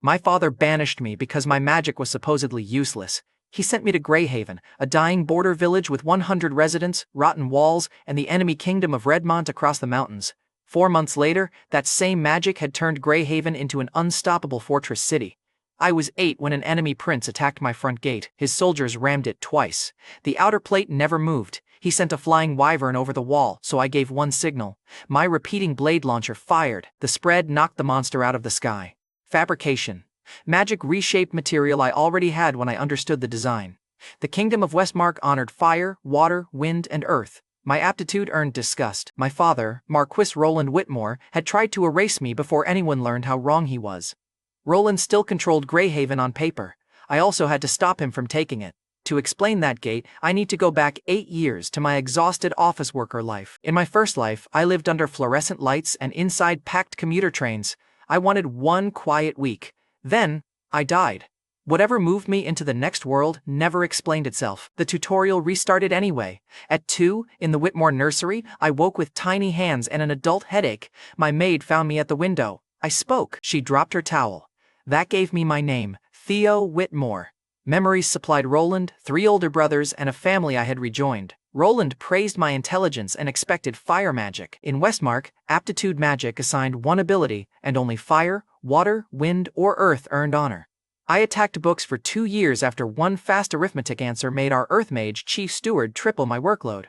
My father banished me because my magic was supposedly useless. He sent me to Greyhaven, a dying border village with 100 residents, rotten walls, and the enemy kingdom of Redmont across the mountains. 4 months later, that same magic had turned Greyhaven into an unstoppable fortress city. I was 8 when an enemy prince attacked my front gate. His soldiers rammed it twice. The outer plate never moved. He sent a flying wyvern over the wall, so I gave one signal. My repeating blade launcher fired. The spread knocked the monster out of the sky. Fabrication Magic reshaped material I already had when I understood the design. The kingdom of Westmark honored fire, water, wind, and earth. My aptitude earned disgust. My father, Marquis Roland Whitmore, had tried to erase me before anyone learned how wrong he was. Roland still controlled Greyhaven on paper. I also had to stop him from taking it. To explain that gate, I need to go back 8 years to my exhausted office worker life. In my first life, I lived under fluorescent lights and inside packed commuter trains. I wanted one quiet week. Then, I died. Whatever moved me into the next world never explained itself. The tutorial restarted anyway. At 2, in the Whitmore nursery, I woke with tiny hands and an adult headache. My maid found me at the window. I spoke. She dropped her towel. That gave me my name, Theo Whitmore. Memories supplied Roland, 3 older brothers, and a family I had rejoined. Roland praised my intelligence and expected fire magic. In Westmark, aptitude magic assigned one ability, and only fire, water, wind, or earth earned honor. I attacked books for 2 years after one fast arithmetic answer made our Earth Mage Chief Steward triple my workload.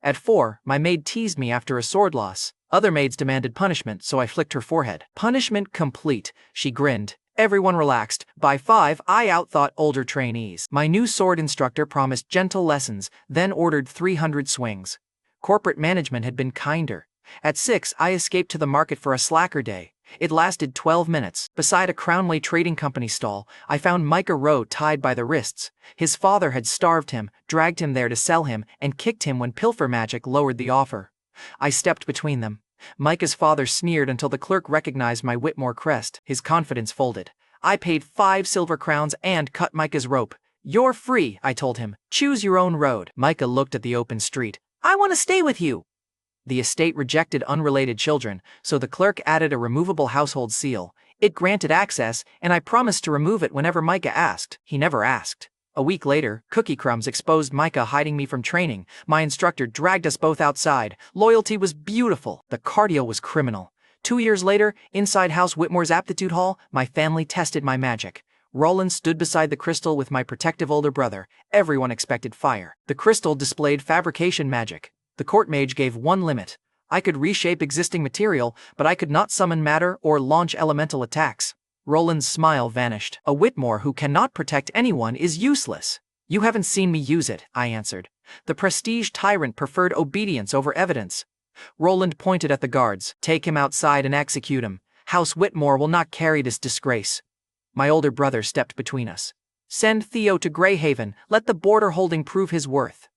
At 4, my maid teased me after a sword loss. Other maids demanded punishment, so I flicked her forehead. Punishment complete, she grinned. Everyone relaxed. By 5, I outthought older trainees. My new sword instructor promised gentle lessons, then ordered 300 swings. Corporate management had been kinder. At 6, I escaped to the market for a slacker day. It lasted 12 minutes. Beside a Crownway Trading Company stall, I found Micah Rowe tied by the wrists. His father had starved him, dragged him there to sell him, and kicked him when pilfer magic lowered the offer. I stepped between them. Micah's father sneered until the clerk recognized my Whitmore crest. His confidence folded. I paid 5 silver crowns and cut Micah's rope. "You're free," I told him. "Choose your own road." Micah looked at the open street. "I want to stay with you." The estate rejected unrelated children, so the clerk added a removable household seal. It granted access, and I promised to remove it whenever Micah asked. He never asked. A week later, cookie crumbs exposed Micah hiding me from training. My instructor dragged us both outside. Loyalty was beautiful. The cardio was criminal. 2 years later, inside House Whitmore's Aptitude Hall, my family tested my magic. Roland stood beside the crystal with my protective older brother. Everyone expected fire. The crystal displayed Fabrication Magic. The court mage gave one limit. I could reshape existing material, but I could not summon matter or launch elemental attacks. Roland's smile vanished. "A Whitmore who cannot protect anyone is useless." "You haven't seen me use it," I answered. The prestige tyrant preferred obedience over evidence. Roland pointed at the guards. "Take him outside and execute him. House Whitmore will not carry this disgrace." My older brother stepped between us. "Send Theo to Greyhaven. Let the border holding prove his worth."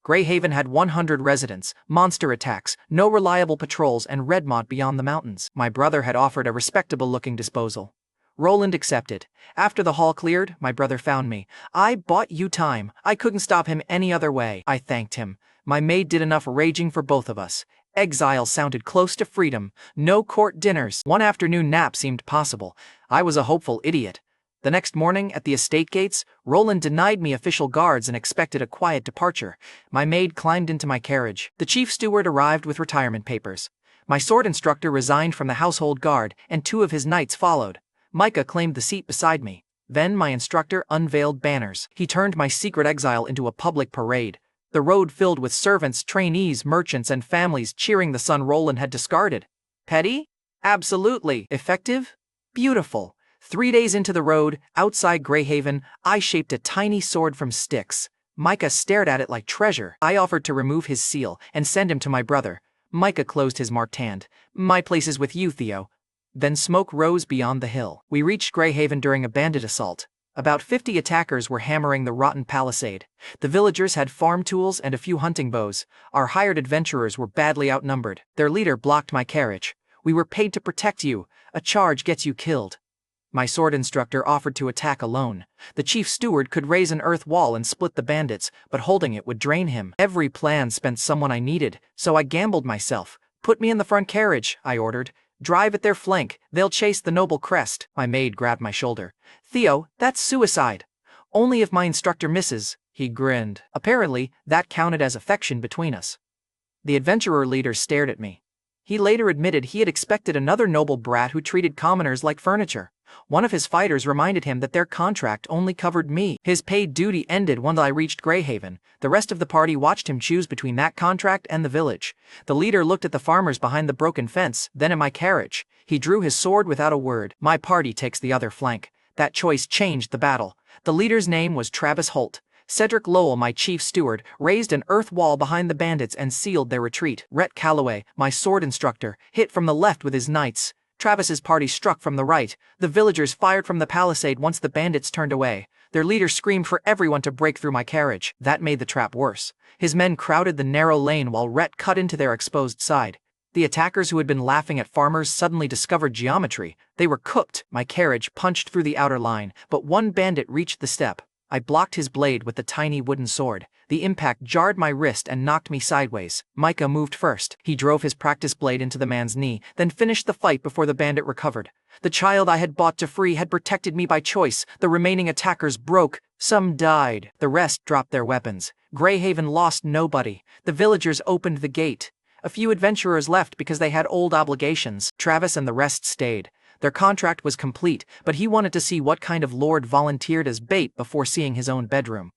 Greyhaven had 100 residents, monster attacks, no reliable patrols, and Redmont beyond the mountains. My brother had offered a respectable-looking disposal. Roland accepted. After the hall cleared, my brother found me. "I bought you time. I couldn't stop him any other way." I thanked him. My maid did enough raging for both of us. Exile sounded close to freedom. No court dinners. One afternoon nap seemed possible. I was a hopeful idiot. The next morning, at the estate gates, Roland denied me official guards and expected a quiet departure. My maid climbed into my carriage. The chief steward arrived with retirement papers. My sword instructor resigned from the household guard, and 2 of his knights followed. Micah claimed the seat beside me. Then my instructor unveiled banners. He turned my secret exile into a public parade. The road filled with servants, trainees, merchants, and families cheering the son Roland had discarded. Petty? Absolutely. Effective? Beautiful. 3 days into the road, outside Greyhaven, I shaped a tiny sword from sticks. Micah stared at it like treasure. I offered to remove his seal and send him to my brother. Micah closed his marked hand. "My place is with you, Theo." Then smoke rose beyond the hill. We reached Greyhaven during a bandit assault. About 50 attackers were hammering the rotten palisade. The villagers had farm tools and a few hunting bows. Our hired adventurers were badly outnumbered. Their leader blocked my carriage. "We were paid to protect you. A charge gets you killed." My sword instructor offered to attack alone. The chief steward could raise an earth wall and split the bandits, but holding it would drain him. Every plan spent someone I needed, so I gambled myself. "Put me in the front carriage," I ordered. Drive at their flank, they'll chase the noble crest. My maid grabbed my shoulder. Theo, that's suicide. Only if my instructor misses, he grinned. Apparently, that counted as affection between us. The adventurer leader stared at me. He later admitted he had expected another noble brat who treated commoners like furniture. One of his fighters reminded him that their contract only covered me. His paid duty ended when I reached Greyhaven. The rest of the party watched him choose between that contract and the village. The leader looked at the farmers behind the broken fence, then at my carriage. He drew his sword without a word. My party takes the other flank. That choice changed the battle. The leader's name was Travis Holt. Cedric Lowell, my chief steward, raised an earth wall behind the bandits and sealed their retreat. Rhett Calloway, my sword instructor, hit from the left with his knights. Travis's party struck from the right. The villagers fired from the palisade once the bandits turned away. Their leader screamed for everyone to break through my carriage. That made the trap worse. His men crowded the narrow lane while Rhett cut into their exposed side. The attackers who had been laughing at farmers suddenly discovered geometry. They were cooked. My carriage punched through the outer line, but one bandit reached the step. I blocked his blade with the tiny wooden sword. The impact jarred my wrist and knocked me sideways. Micah moved first. He drove his practice blade into the man's knee, then finished the fight before the bandit recovered. The child I had bought to free had protected me by choice. The remaining attackers broke. Some died. The rest dropped their weapons. Greyhaven lost nobody. The villagers opened the gate. A few adventurers left because they had old obligations. Travis and the rest stayed. Their contract was complete, but he wanted to see what kind of lord volunteered as bait before seeing his own bedroom.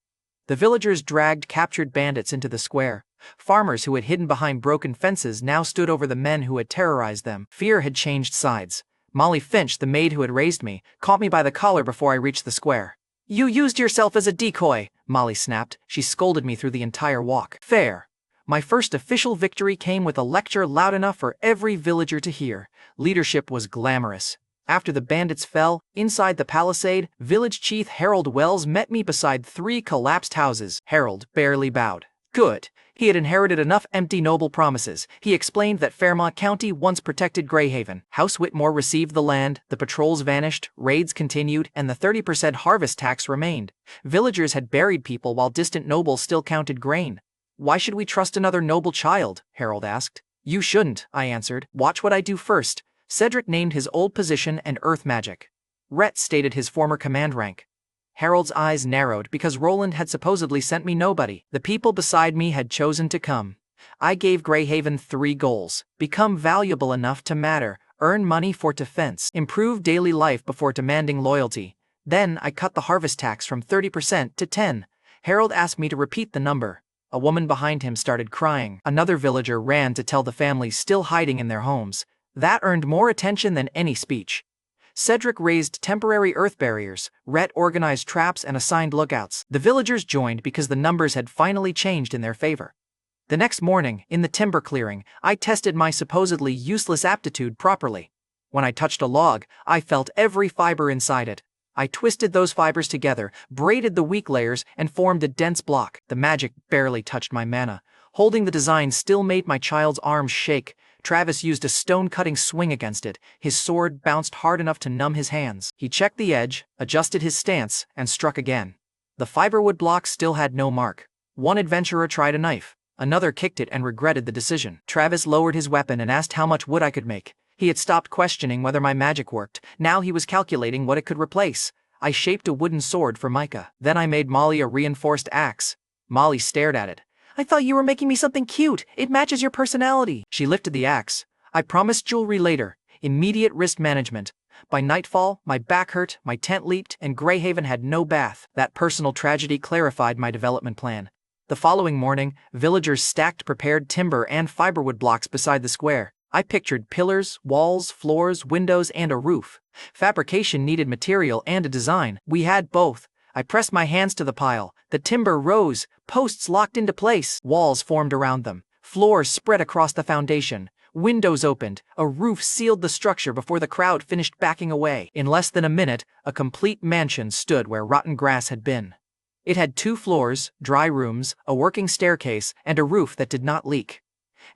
The villagers dragged captured bandits into the square. Farmers who had hidden behind broken fences now stood over the men who had terrorized them. Fear had changed sides. Molly Finch, the maid who had raised me, caught me by the collar before I reached the square. "You used yourself as a decoy," Molly snapped. She scolded me through the entire walk. Fair. My first official victory came with a lecture loud enough for every villager to hear. Leadership was glamorous. After the bandits fell, inside the palisade, village chief Harold Wells met me beside 3 collapsed houses. Harold barely bowed. Good. He had inherited enough empty noble promises. He explained that Fairmont County once protected Greyhaven. House Whitmore received the land, the patrols vanished, raids continued, and the 30% harvest tax remained. Villagers had buried people while distant nobles still counted grain. "Why should we trust another noble child?" Harold asked. "You shouldn't," I answered. "Watch what I do first." Cedric named his old position and earth magic. Rhett stated his former command rank. Harold's eyes narrowed because Roland had supposedly sent me nobody. The people beside me had chosen to come. I gave Greyhaven 3 goals. Become valuable enough to matter, earn money for defense, improve daily life before demanding loyalty. Then I cut the harvest tax from 30% to 10. Harold asked me to repeat the number. A woman behind him started crying. Another villager ran to tell the families still hiding in their homes. That earned more attention than any speech. Cedric raised temporary earth barriers. Rhett organized traps and assigned lookouts. The villagers joined because the numbers had finally changed in their favor. The next morning, in the timber clearing, I tested my supposedly useless aptitude properly. When I touched a log, I felt every fiber inside it. I twisted those fibers together, braided the weak layers, and formed a dense block. The magic barely touched my mana. Holding the design still made my child's arms shake. Travis used a stone-cutting swing against it. His sword bounced hard enough to numb his hands. He checked the edge, adjusted his stance, and struck again. The fiberwood block still had no mark. One adventurer tried a knife. Another kicked it and regretted the decision. Travis lowered his weapon and asked how much wood I could make. He had stopped questioning whether my magic worked. Now he was calculating what it could replace. I shaped a wooden sword for Micah. Then I made Molly a reinforced axe. Molly stared at it. "I thought you were making me something cute. It matches your personality." She lifted the axe. "I promised jewelry later. Immediate risk management. By nightfall, my back hurt, my tent leaked, and Greyhaven had no bath. That personal tragedy clarified my development plan. The following morning, villagers stacked prepared timber and fiberwood blocks beside the square. I pictured pillars, walls, floors, windows, and a roof. Fabrication needed material and a design. We had both. I pressed my hands to the pile. The timber rose, posts locked into place, walls formed around them, floors spread across the foundation, windows opened, a roof sealed the structure before the crowd finished backing away. In less than a minute, a complete mansion stood where rotten grass had been. It had 2 floors, dry rooms, a working staircase, and a roof that did not leak.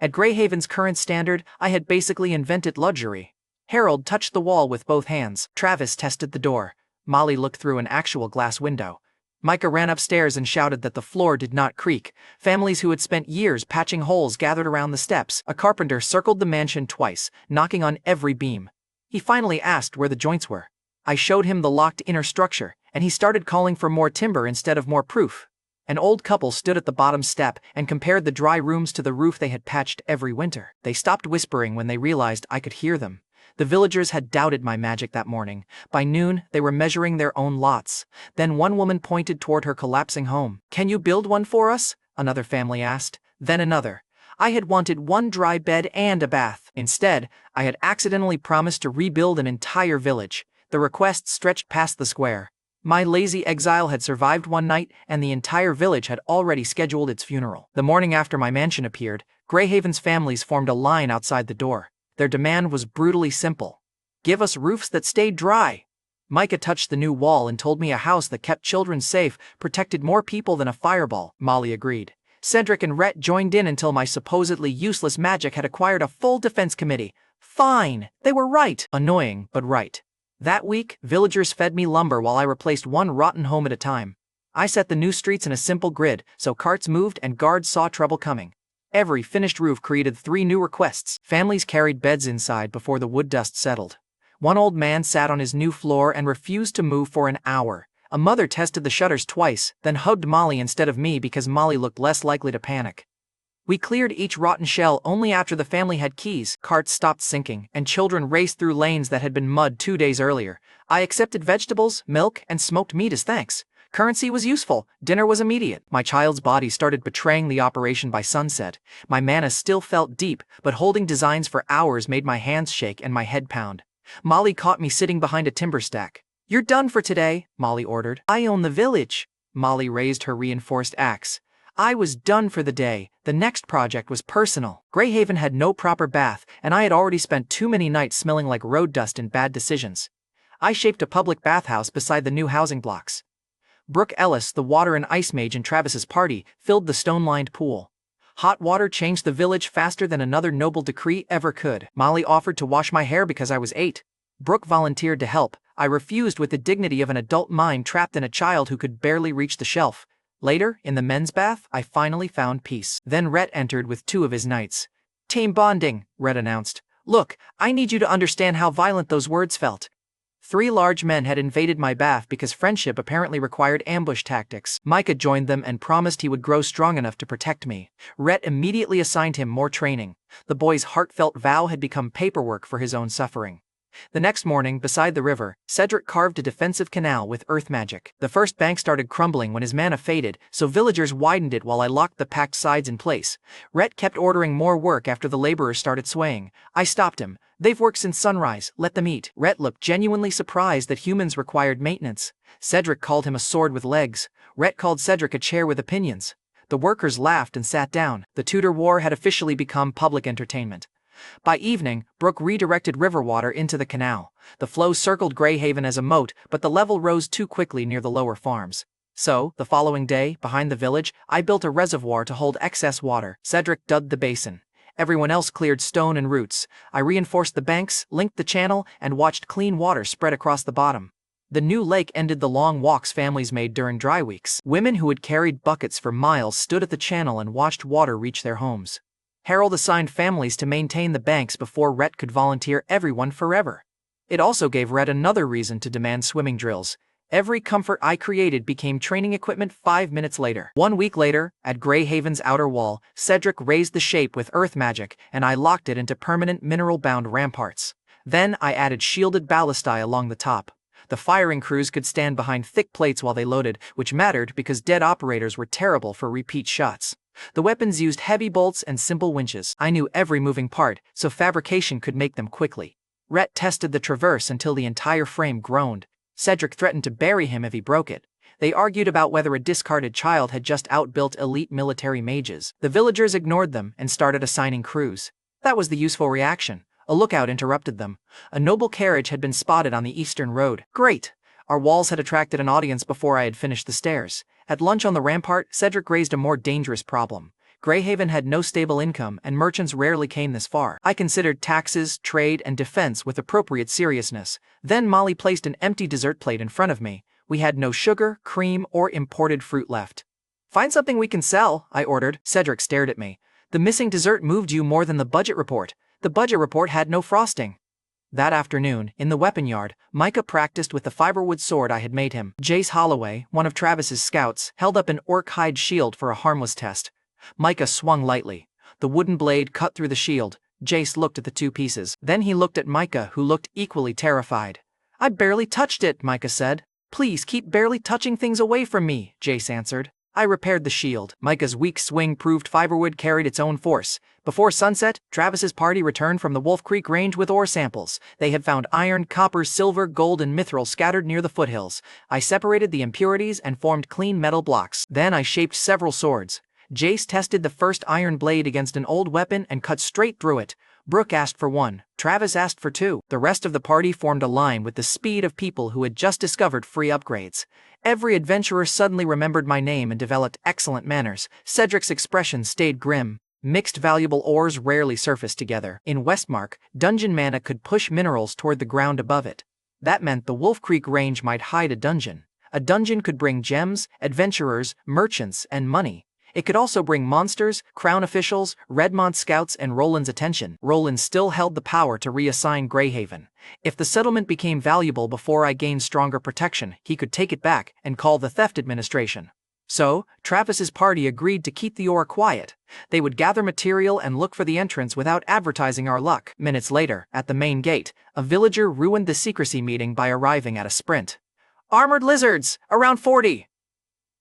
At Greyhaven's current standard, I had basically invented luxury. Harold touched the wall with both hands. Travis tested the door. Molly looked through an actual glass window. Micah ran upstairs and shouted that the floor did not creak. Families who had spent years patching holes gathered around the steps. A carpenter circled the mansion twice, knocking on every beam. He finally asked where the joints were. I showed him the locked inner structure, and he started calling for more timber instead of more proof. An old couple stood at the bottom step and compared the dry rooms to the roof they had patched every winter. They stopped whispering when they realized I could hear them. The villagers had doubted my magic that morning. By noon, they were measuring their own lots. Then one woman pointed toward her collapsing home. "Can you build one for us?" another family asked. Then another. I had wanted one dry bed and a bath. Instead, I had accidentally promised to rebuild an entire village. The request stretched past the square. My lazy exile had survived one night, and the entire village had already scheduled its funeral. The morning after my mansion appeared, Greyhaven's families formed a line outside the door. Their demand was brutally simple. "Give us roofs that stayed dry." Micah touched the new wall and told me a house that kept children safe protected more people than a fireball. Molly agreed. Cedric and Rhett joined in until my supposedly useless magic had acquired a full defense committee. Fine, they were right. Annoying, but right. That week, villagers fed me lumber while I replaced one rotten home at a time. I set the new streets in a simple grid, so carts moved and guards saw trouble coming. Every finished roof created 3 new requests. Families carried beds inside before the wood dust settled. One old man sat on his new floor and refused to move for an hour. A mother tested the shutters twice, then hugged Molly instead of me because Molly looked less likely to panic. We cleared each rotten shell only after the family had keys. Carts stopped sinking, and children raced through lanes that had been mud 2 days earlier. I accepted vegetables, milk, and smoked meat as thanks. Currency was useful, dinner was immediate. My child's body started betraying the operation by sunset. My mana still felt deep, but holding designs for hours made my hands shake and my head pound. Molly caught me sitting behind a timber stack. "You're done for today," Molly ordered. "I own the village." Molly raised her reinforced axe. I was done for the day. The next project was personal. Greyhaven had no proper bath, and I had already spent too many nights smelling like road dust and bad decisions. I shaped a public bathhouse beside the new housing blocks. Brooke Ellis, the water and ice mage in Travis's party, filled the stone-lined pool. Hot water changed the village faster than another noble decree ever could. Molly offered to wash my hair because I was 8. Brooke volunteered to help. I refused with the dignity of an adult mind trapped in a child who could barely reach the shelf. Later, in the men's bath, I finally found peace. Then Rhett entered with 2 of his knights. "Team bonding," Rhett announced. "Look, I need you to understand how violent those words felt." 3 large men had invaded my bath because friendship apparently required ambush tactics. Micah joined them and promised he would grow strong enough to protect me. Rhett immediately assigned him more training. The boy's heartfelt vow had become paperwork for his own suffering. The next morning, beside the river, Cedric carved a defensive canal with earth magic. The first bank started crumbling when his mana faded, so villagers widened it while I locked the packed sides in place. Rhett kept ordering more work after the laborers started swaying. I stopped him. "They've worked since sunrise, let them eat." Rhett looked genuinely surprised that humans required maintenance. Cedric called him a sword with legs. Rhett called Cedric a chair with opinions. The workers laughed and sat down. The Tudor War had officially become public entertainment. By evening, Brooke redirected river water into the canal. The flow circled Greyhaven as a moat, but the level rose too quickly near the lower farms. So, the following day, behind the village, I built a reservoir to hold excess water. Cedric dug the basin. Everyone else cleared stone and roots. I reinforced the banks, linked the channel, and watched clean water spread across the bottom. The new lake ended the long walks families made during dry weeks. Women who had carried buckets for miles stood at the channel and watched water reach their homes. Harold assigned families to maintain the banks before Rhett could volunteer everyone forever. It also gave Rhett another reason to demand swimming drills. Every comfort I created became training equipment 5 minutes later. 1 week later, at Greyhaven's outer wall, Cedric raised the shape with earth magic, and I locked it into permanent mineral-bound ramparts. Then I added shielded ballistae along the top. The firing crews could stand behind thick plates while they loaded, which mattered because dead operators were terrible for repeat shots. The weapons used heavy bolts and simple winches. I knew every moving part, so fabrication could make them quickly. Rhett tested the traverse until the entire frame groaned. Cedric threatened to bury him if he broke it. They argued about whether a discarded child had just outbuilt elite military mages. The villagers ignored them and started assigning crews. That was the useful reaction. A lookout interrupted them. A noble carriage had been spotted on the eastern road. Great! Our walls had attracted an audience before I had finished the stairs. At lunch on the rampart, Cedric raised a more dangerous problem. Greyhaven had no stable income, and merchants rarely came this far. I considered taxes, trade, and defense with appropriate seriousness. Then Molly placed an empty dessert plate in front of me. We had no sugar, cream, or imported fruit left. Find something we can sell, I ordered. Cedric stared at me. The missing dessert moved you more than the budget report. The budget report had no frosting. That afternoon, in the weapon yard, Micah practiced with the fiberwood sword I had made him. Jace Holloway, one of Travis's scouts, held up an orc hide shield for a harmless test. Micah swung lightly. The wooden blade cut through the shield. Jace looked at the two pieces. Then he looked at Micah, who looked equally terrified. I barely touched it, Micah said. Please keep barely touching things away from me, Jace answered. I repaired the shield. Micah's weak swing proved fiberwood carried its own force. Before sunset, Travis's party returned from the Wolf Creek Range with ore samples. They had found iron, copper, silver, gold, and mithril scattered near the foothills. I separated the impurities and formed clean metal blocks. Then I shaped several swords. Jace tested the first iron blade against an old weapon and cut straight through it. Brooke asked for one. Travis asked for two. The rest of the party formed a line with the speed of people who had just discovered free upgrades. Every adventurer suddenly remembered my name and developed excellent manners. Cedric's expression stayed grim. Mixed valuable ores rarely surfaced together. In Westmark, dungeon mana could push minerals toward the ground above it. That meant the Wolf Creek Range might hide a dungeon. A dungeon could bring gems, adventurers, merchants, and money. It could also bring monsters, crown officials, Redmont scouts, and Roland's attention. Roland still held the power to reassign Greyhaven. If the settlement became valuable before I gained stronger protection, he could take it back and call the Theft Administration. So, Travis's party agreed to keep the ore quiet. They would gather material and look for the entrance without advertising our luck. Minutes later, at the main gate, a villager ruined the secrecy meeting by arriving at a sprint. Armored lizards! Around 40!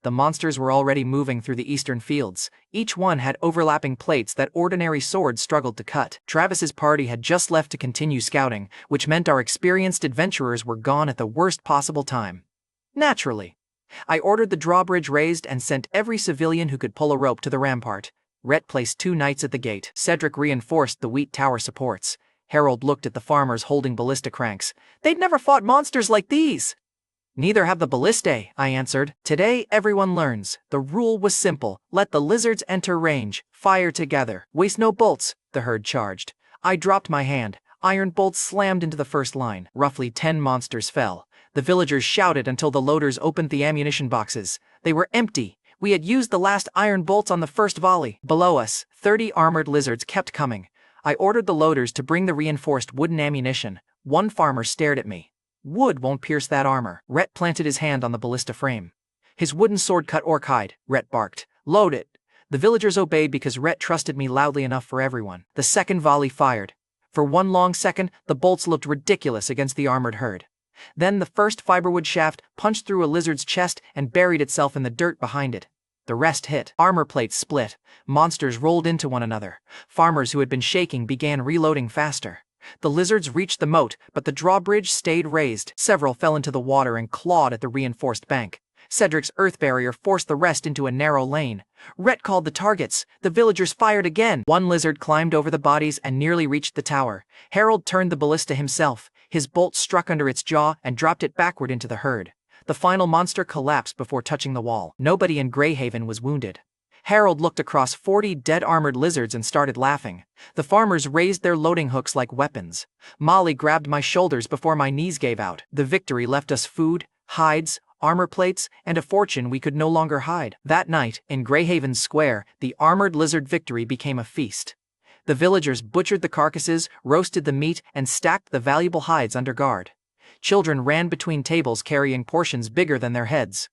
The monsters were already moving through the eastern fields. Each one had overlapping plates that ordinary swords struggled to cut. Travis's party had just left to continue scouting, which meant our experienced adventurers were gone at the worst possible time. Naturally. I ordered the drawbridge raised and sent every civilian who could pull a rope to the rampart. Rhett placed 2 knights at the gate. Cedric reinforced the wheat tower supports. Harold looked at the farmers holding ballista cranks. They'd never fought monsters like these! Neither have the ballistae, I answered. Today everyone learns. The rule was simple. Let the lizards enter range. Fire together. Waste no bolts, the herd charged. I dropped my hand. Iron bolts slammed into the first line. Roughly 10 monsters fell. The villagers shouted until the loaders opened the ammunition boxes. They were empty. We had used the last iron bolts on the first volley. Below us, 30 armored lizards kept coming. I ordered the loaders to bring the reinforced wooden ammunition. One farmer stared at me. Wood won't pierce that armor. Rhett planted his hand on the ballista frame. His wooden sword cut orc hide, Rhett barked. Load it. The villagers obeyed because Rhett trusted me loudly enough for everyone. The second volley fired. For one long second, the bolts looked ridiculous against the armored herd. Then the first fiberwood shaft punched through a lizard's chest and buried itself in the dirt behind it. The rest hit. Armor plates split. Monsters rolled into one another. Farmers who had been shaking began reloading faster. The lizards reached the moat, but the drawbridge stayed raised. Several fell into the water and clawed at the reinforced bank. Cedric's earth barrier forced the rest into a narrow lane. Rhett called the targets. The villagers fired again. One lizard climbed over the bodies and nearly reached the tower. Harold turned the ballista himself. His bolt struck under its jaw and dropped it backward into the herd. The final monster collapsed before touching the wall. Nobody in Greyhaven was wounded. Harold looked across 40 dead armored lizards and started laughing. The farmers raised their loading hooks like weapons. Molly grabbed my shoulders before my knees gave out. The victory left us food, hides, armor plates, and a fortune we could no longer hide. That night, in Greyhaven Square, the armored lizard victory became a feast. The villagers butchered the carcasses, roasted the meat, and stacked the valuable hides under guard. Children ran between tables carrying portions bigger than their heads.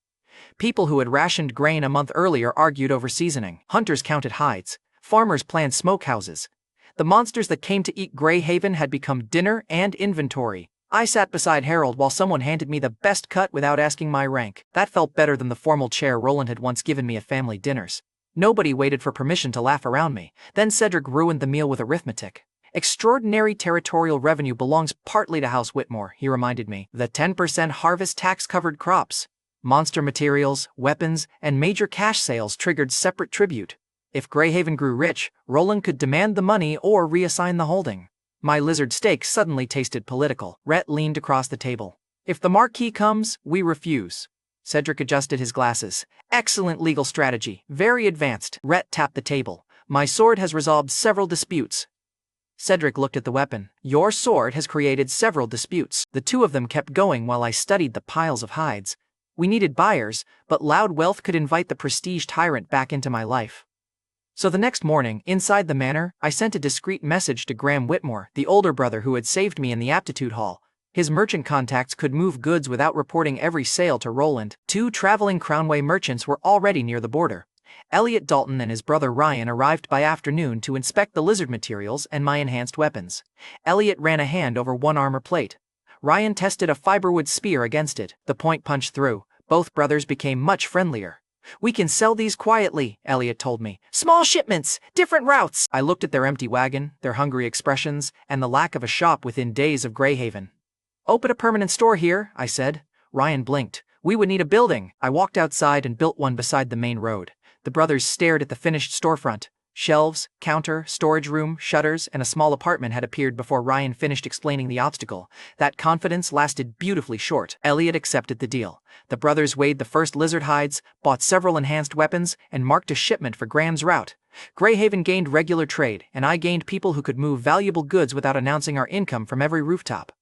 People who had rationed grain a month earlier argued over seasoning. Hunters counted hides. Farmers planned smokehouses. The monsters that came to eat Greyhaven had become dinner and inventory. I sat beside Harold while someone handed me the best cut without asking my rank. That felt better than the formal chair Roland had once given me at family dinners. Nobody waited for permission to laugh around me. Then Cedric ruined the meal with arithmetic. Extraordinary territorial revenue belongs partly to House Whitmore, he reminded me. The 10% harvest tax covered crops. Monster materials, weapons, and major cash sales triggered separate tribute. If Greyhaven grew rich, Roland could demand the money or reassign the holding. My lizard steak suddenly tasted political. Rhett leaned across the table. If the Marquis comes, we refuse. Cedric adjusted his glasses. Excellent legal strategy, very advanced. Rhett tapped the table. My sword has resolved several disputes. Cedric looked at the weapon. Your sword has created several disputes. The two of them kept going while I studied the piles of hides. We needed buyers, but loud wealth could invite the prestige tyrant back into my life. So the next morning, inside the manor, I sent a discreet message to Graham Whitmore, the older brother who had saved me in the aptitude hall. His merchant contacts could move goods without reporting every sale to Roland. 2 traveling Crownway merchants were already near the border. Elliot Dalton and his brother Ryan arrived by afternoon to inspect the lizard materials and my enhanced weapons. Elliot ran a hand over one armor plate. Ryan tested a fiberwood spear against it. The point punched through. Both brothers became much friendlier. "We can sell these quietly," Elliot told me. "Small shipments, different routes." I looked at their empty wagon, their hungry expressions, and the lack of a shop within days of Greyhaven. "Open a permanent store here," I said. Ryan blinked. "We would need a building." I walked outside and built one beside the main road. The brothers stared at the finished storefront. Shelves, counter, storage room, shutters, and a small apartment had appeared before Ryan finished explaining the obstacle. That confidence lasted beautifully short. Elliot accepted the deal. The brothers weighed the first lizard hides, bought several enhanced weapons, and marked a shipment for Graham's route. Greyhaven gained regular trade, and I gained people who could move valuable goods without announcing our income from every rooftop.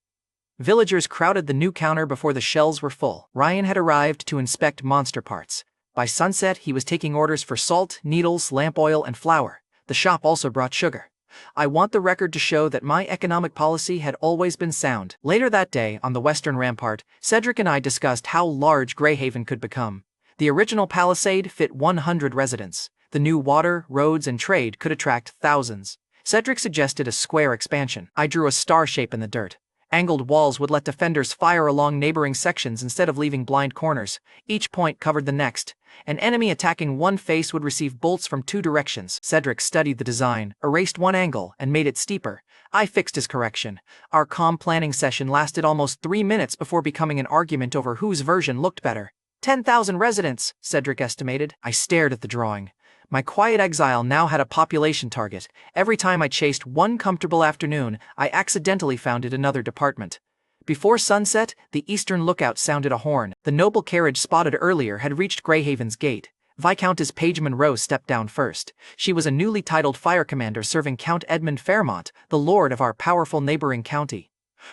Villagers crowded the new counter before the shelves were full. Ryan had arrived to inspect monster parts. By sunset, he was taking orders for salt, needles, lamp oil, and flour. The shop also brought sugar. I want the record to show that my economic policy had always been sound. Later that day, on the western rampart, Cedric and I discussed how large Greyhaven could become. The original palisade fit 100 residents. The new water, roads, and trade could attract thousands. Cedric suggested a square expansion. I drew a star shape in the dirt. Angled walls would let defenders fire along neighboring sections instead of leaving blind corners. Each point covered the next. An enemy attacking one face would receive bolts from 2 directions. Cedric studied the design, erased one angle, and made it steeper. I fixed his correction. Our calm planning session lasted almost 3 minutes before becoming an argument over whose version looked better. 10,000 residents, Cedric estimated. I stared at the drawing. My quiet exile now had a population target. Every time I chased one comfortable afternoon, I accidentally founded another department. Before sunset, the eastern lookout sounded a horn. The noble carriage spotted earlier had reached Greyhaven's gate. Viscountess Paige Monroe stepped down first. She was a newly titled fire commander serving Count Edmund Fairmont, the lord of our powerful neighboring county.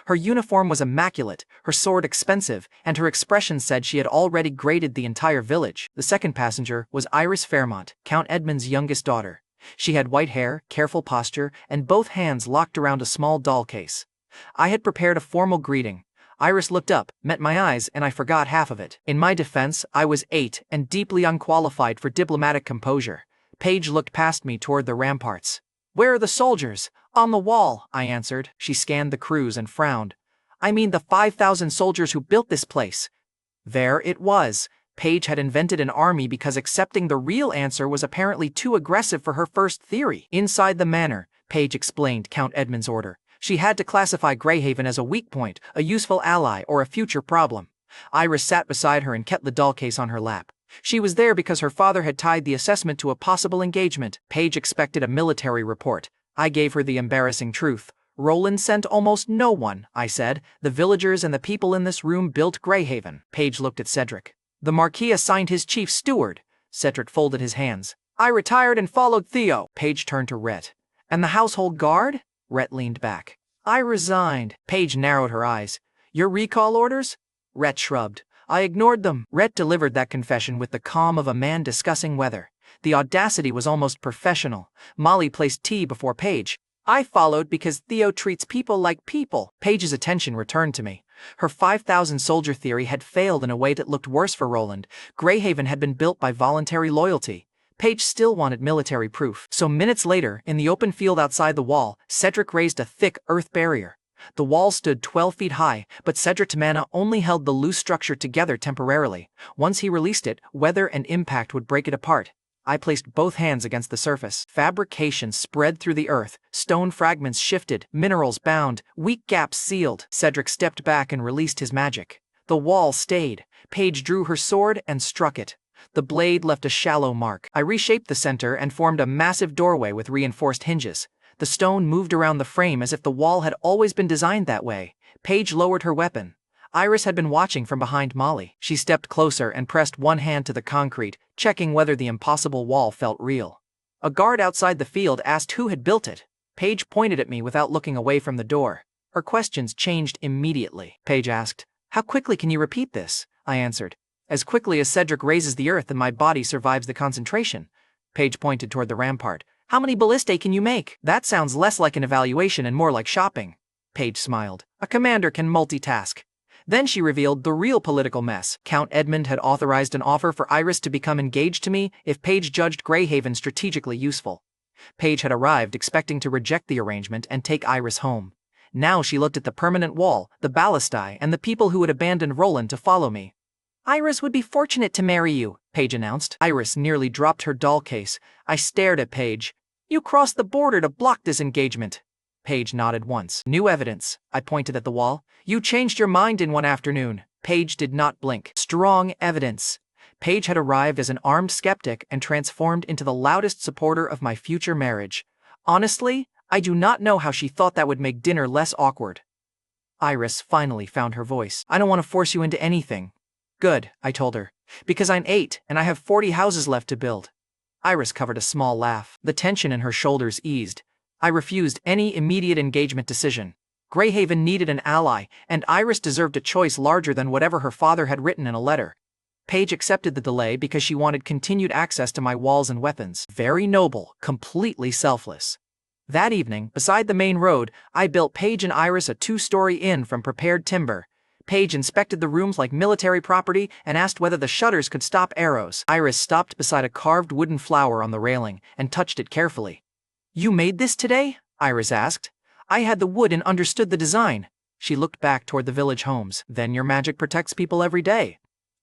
Her uniform was immaculate, her sword expensive, and her expression said she had already graded the entire village. The second passenger was Iris Fairmont, Count Edmund's youngest daughter. She had white hair, careful posture, and both hands locked around a small doll case. I had prepared a formal greeting. Iris looked up, met my eyes, and I forgot half of it. In my defense, I was 8 and deeply unqualified for diplomatic composure. Paige looked past me toward the ramparts. "Where are the soldiers?" "On the wall," I answered. She scanned the crews and frowned. "I mean the 5,000 soldiers who built this place." There it was. Paige had invented an army because accepting the real answer was apparently too aggressive for her first theory. Inside the manor, Paige explained Count Edmund's order. She had to classify Greyhaven as a weak point, a useful ally, or a future problem. Iris sat beside her and kept the doll case on her lap. She was there because her father had tied the assessment to a possible engagement. Paige expected a military report. I gave her the embarrassing truth. "Roland sent almost no one," I said. "The villagers and the people in this room built Greyhaven." Paige looked at Cedric. "The Marquis assigned his chief steward." Cedric folded his hands. "I retired and followed Theo." Paige turned to Rhett. "And the household guard?" Rhett leaned back. "I resigned." Paige narrowed her eyes. "Your recall orders?" Rhett shrugged. "I ignored them." Rhett delivered that confession with the calm of a man discussing weather. The audacity was almost professional. Molly placed tea before Paige. "I followed because Theo treats people like people." Paige's attention returned to me. Her 5,000 soldier theory had failed in a way that looked worse for Roland. Greyhaven had been built by voluntary loyalty. Paige still wanted military proof. So minutes later, in the open field outside the wall, Cedric raised a thick earth barrier. The wall stood 12 feet high, but Cedric's mana only held the loose structure together temporarily. Once he released it, weather and impact would break it apart. I placed both hands against the surface. Fabrication spread through the earth. Stone fragments shifted, minerals bound, weak gaps sealed. Cedric stepped back and released his magic. The wall stayed. Paige drew her sword and struck it. The blade left a shallow mark. I reshaped the center and formed a massive doorway with reinforced hinges. The stone moved around the frame as if the wall had always been designed that way. Paige lowered her weapon. Iris had been watching from behind Molly. She stepped closer and pressed one hand to the concrete, checking whether the impossible wall felt real. A guard outside the field asked who had built it. Paige pointed at me without looking away from the door. Her questions changed immediately. Paige asked, "How quickly can you repeat this?" I answered, As quickly as Cedric raises the earth and my body survives the concentration. Paige pointed toward the rampart. How many ballistae can you make? That sounds less like an evaluation and more like shopping. Paige smiled. A commander can multitask. Then she revealed the real political mess. Count Edmund had authorized an offer for Iris to become engaged to me if Paige judged Greyhaven strategically useful. Paige had arrived expecting to reject the arrangement and take Iris home. Now she looked at the permanent wall, the ballistae, and the people who had abandoned Roland to follow me. Iris would be fortunate to marry you, Paige announced. Iris nearly dropped her doll case. I stared at Paige. You crossed the border to block this engagement. Paige nodded once. New evidence. I pointed at the wall. You changed your mind in one afternoon. Paige did not blink. Strong evidence. Paige had arrived as an armed skeptic and transformed into the loudest supporter of my future marriage. Honestly, I do not know how she thought that would make dinner less awkward. Iris finally found her voice. I don't want to force you into anything. Good, I told her. Because I'm 8 and I have 40 houses left to build. Iris covered a small laugh. The tension in her shoulders eased. I refused any immediate engagement decision. Greyhaven needed an ally, and Iris deserved a choice larger than whatever her father had written in a letter. Paige accepted the delay because she wanted continued access to my walls and weapons. Very noble, completely selfless. That evening, beside the main road, I built Paige and Iris a 2-story inn from prepared timber. Paige inspected the rooms like military property and asked whether the shutters could stop arrows. Iris stopped beside a carved wooden flower on the railing and touched it carefully. You made this today? Iris asked. I had the wood and understood the design. She looked back toward the village homes. Then your magic protects people every day.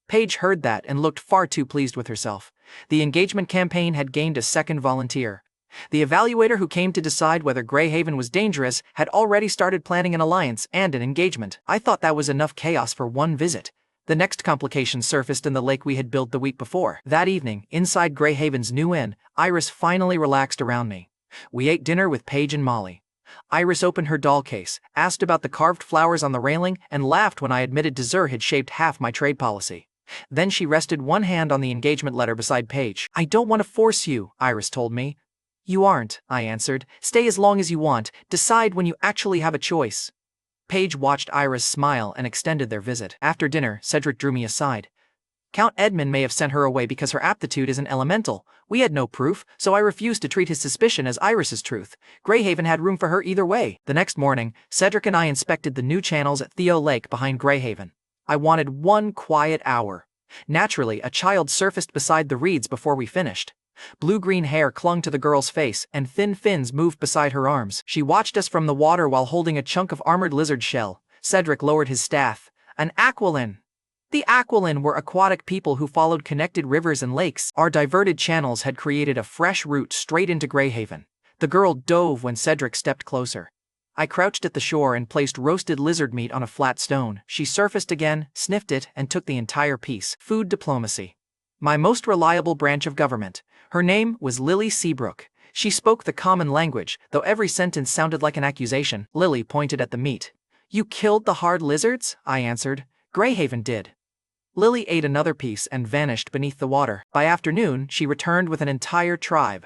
Paige heard that and looked far too pleased with herself. The engagement campaign had gained a second volunteer. The evaluator who came to decide whether Greyhaven was dangerous had already started planning an alliance and an engagement. I thought that was enough chaos for one visit. The next complication surfaced in the lake we had built the week before. That evening, inside Greyhaven's new inn, Iris finally relaxed around me. We ate dinner with Paige and Molly. Iris opened her doll case, asked about the carved flowers on the railing, and laughed when I admitted dessert had shaped half my trade policy. Then she rested one hand on the engagement letter beside Paige. I don't want to force you, Iris told me. You aren't, I answered. Stay as long as you want. Decide when you actually have a choice. Paige watched Iris smile and extended their visit. After dinner, Cedric drew me aside. Count Edmund may have sent her away because her aptitude is an elemental. We had no proof, so I refused to treat his suspicion as Iris's truth. Greyhaven had room for her either way. The next morning, Cedric and I inspected the new channels at Theo Lake behind Greyhaven. I wanted one quiet hour. Naturally, a child surfaced beside the reeds before we finished. Blue-green hair clung to the girl's face, and thin fins moved beside her arms. She watched us from the water while holding a chunk of armored lizard shell. Cedric lowered his staff. An aquilin. The aquilin were aquatic people who followed connected rivers and lakes. Our diverted channels had created a fresh route straight into Greyhaven. The girl dove when Cedric stepped closer. I crouched at the shore and placed roasted lizard meat on a flat stone. She surfaced again, sniffed it, and took the entire piece. Food diplomacy. My most reliable branch of government. Her name was Lily Seabrook. She spoke the common language, though every sentence sounded like an accusation. Lily pointed at the meat. You killed the hard lizards? I answered. Greyhaven did. Lily ate another piece and vanished beneath the water. By afternoon, she returned with an entire tribe.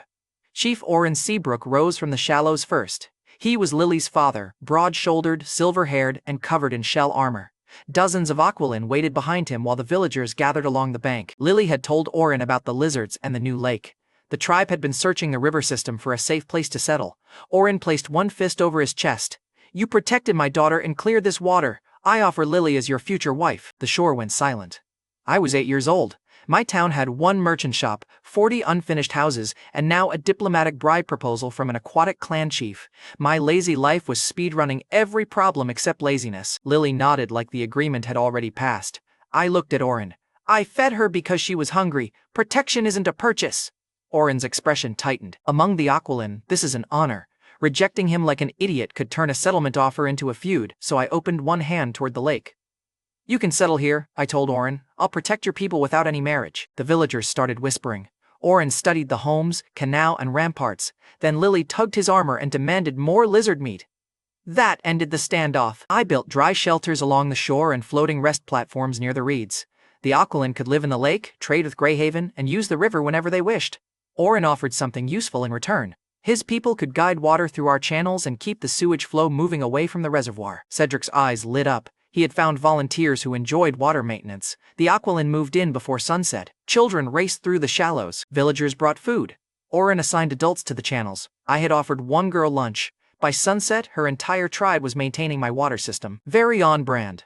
Chief Oren Seabrook rose from the shallows first. He was Lily's father, broad-shouldered, silver-haired, and covered in shell armor. Dozens of aquilin waited behind him while the villagers gathered along the bank. Lily had told Oren about the lizards and the new lake. The tribe had been searching the river system for a safe place to settle. Oren placed one fist over his chest. You protected my daughter and cleared this water. I offer Lily as your future wife. The shore went silent. I was 8 years old. My town had one merchant shop, 40 unfinished houses, and now a diplomatic bribe proposal from an aquatic clan chief. My lazy life was speedrunning every problem except laziness. Lily nodded like the agreement had already passed. I looked at Oren. I fed her because she was hungry. Protection isn't a purchase. Oren's expression tightened. Among the aquilin, this is an honor. Rejecting him like an idiot could turn a settlement offer into a feud, so I opened one hand toward the lake. You can settle here, I told Oren. I'll protect your people without any marriage. The villagers started whispering. Oren studied the homes, canal, and ramparts. Then Lily tugged his armor and demanded more lizard meat. That ended the standoff. I built dry shelters along the shore and floating rest platforms near the reeds. The aquilin could live in the lake, trade with Greyhaven, and use the river whenever they wished. Oren offered something useful in return. His people could guide water through our channels and keep the sewage flow moving away from the reservoir. Cedric's eyes lit up. He had found volunteers who enjoyed water maintenance. The Aquilin moved in before sunset. Children raced through the shallows. Villagers brought food. Oren assigned adults to the channels. I had offered one girl lunch. By sunset, her entire tribe was maintaining my water system. Very on brand.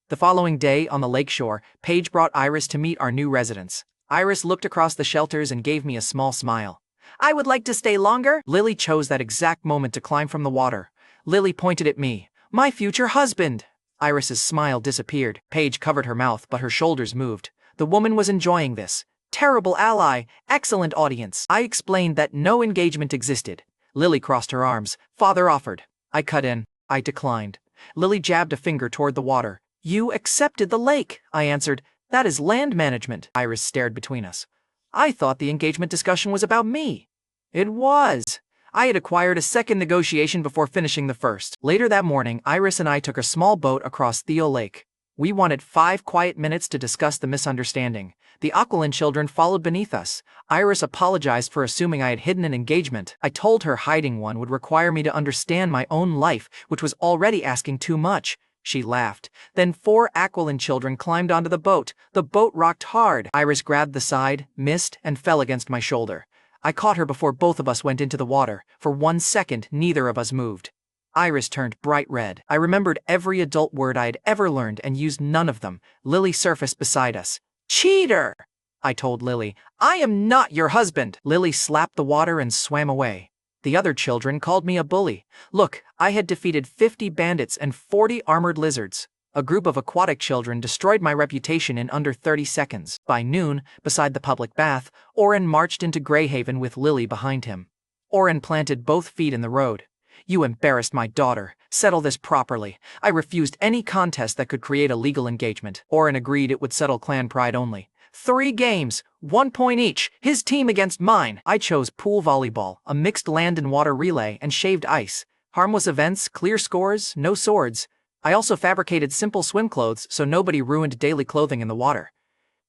The following day, on the lakeshore, Paige brought Iris to meet our new residents. Iris looked across the shelters and gave me a small smile. I would like to stay longer. Lily chose that exact moment to climb from the water. Lily pointed at me. My future husband. Iris's smile disappeared. Paige covered her mouth, but her shoulders moved. The woman was enjoying this. Terrible ally, excellent audience. I explained that no engagement existed. Lily crossed her arms. Father offered. I cut in. I declined. Lily jabbed a finger toward the water. You accepted the lake, I answered. That is land management. Iris stared between us. I thought the engagement discussion was about me. It was. I had acquired a second negotiation before finishing the first. Later that morning, Iris and I took a small boat across Theo Lake. We wanted 5 quiet minutes to discuss the misunderstanding. The Aquilin children followed beneath us. Iris apologized for assuming I had hidden an engagement. I told her hiding one would require me to understand my own life, which was already asking too much. She laughed. Then 4 Aquilin children climbed onto the boat. The boat rocked hard. Iris grabbed the side, missed, and fell against my shoulder. I caught her before both of us went into the water. For 1 second, neither of us moved. Iris turned bright red. I remembered every adult word I had ever learned and used none of them. Lily surfaced beside us. Cheater! I told Lily. I am not your husband! Lily slapped the water and swam away. The other children called me a bully. Look, I had defeated 50 bandits and 40 armored lizards. A group of aquatic children destroyed my reputation in under 30 seconds. By noon, beside the public bath, Oren marched into Greyhaven with Lily behind him. Oren planted both feet in the road. You embarrassed my daughter. Settle this properly. I refused any contest that could create a legal engagement. Oren agreed it would settle clan pride only. 3 games, 1 point each, his team against mine. I chose pool volleyball, a mixed land and water relay, and shaved ice. Harmless events, clear scores, no swords. I also fabricated simple swim clothes so nobody ruined daily clothing in the water.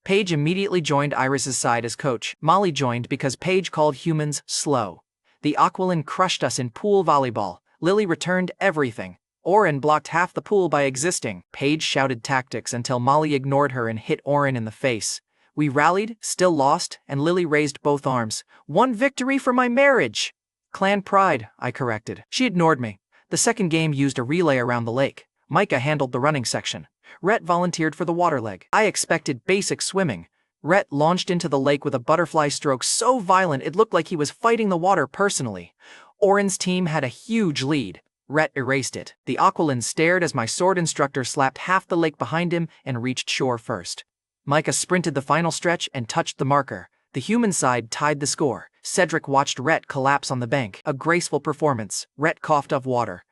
Paige immediately joined Iris's side as coach. Molly joined because Paige called humans slow. The Aquilin crushed us in pool volleyball. Lily returned everything. Oren blocked half the pool by existing. Paige shouted tactics until Molly ignored her and hit Oren in the face. We rallied, still lost, and Lily raised both arms. 1 victory for my marriage! Clan pride, I corrected. She ignored me. The second game used a relay around the lake. Micah handled the running section. Rhett volunteered for the water leg. I expected basic swimming. Rhett launched into the lake with a butterfly stroke so violent it looked like he was fighting the water personally. Oren's team had a huge lead. Rhett erased it. The Aquilin stared as my sword instructor slapped half the lake behind him and reached shore first. Micah sprinted the final stretch and touched the marker. The human side tied the score. Cedric watched Rhett collapse on the bank. A graceful performance. Rhett coughed up water.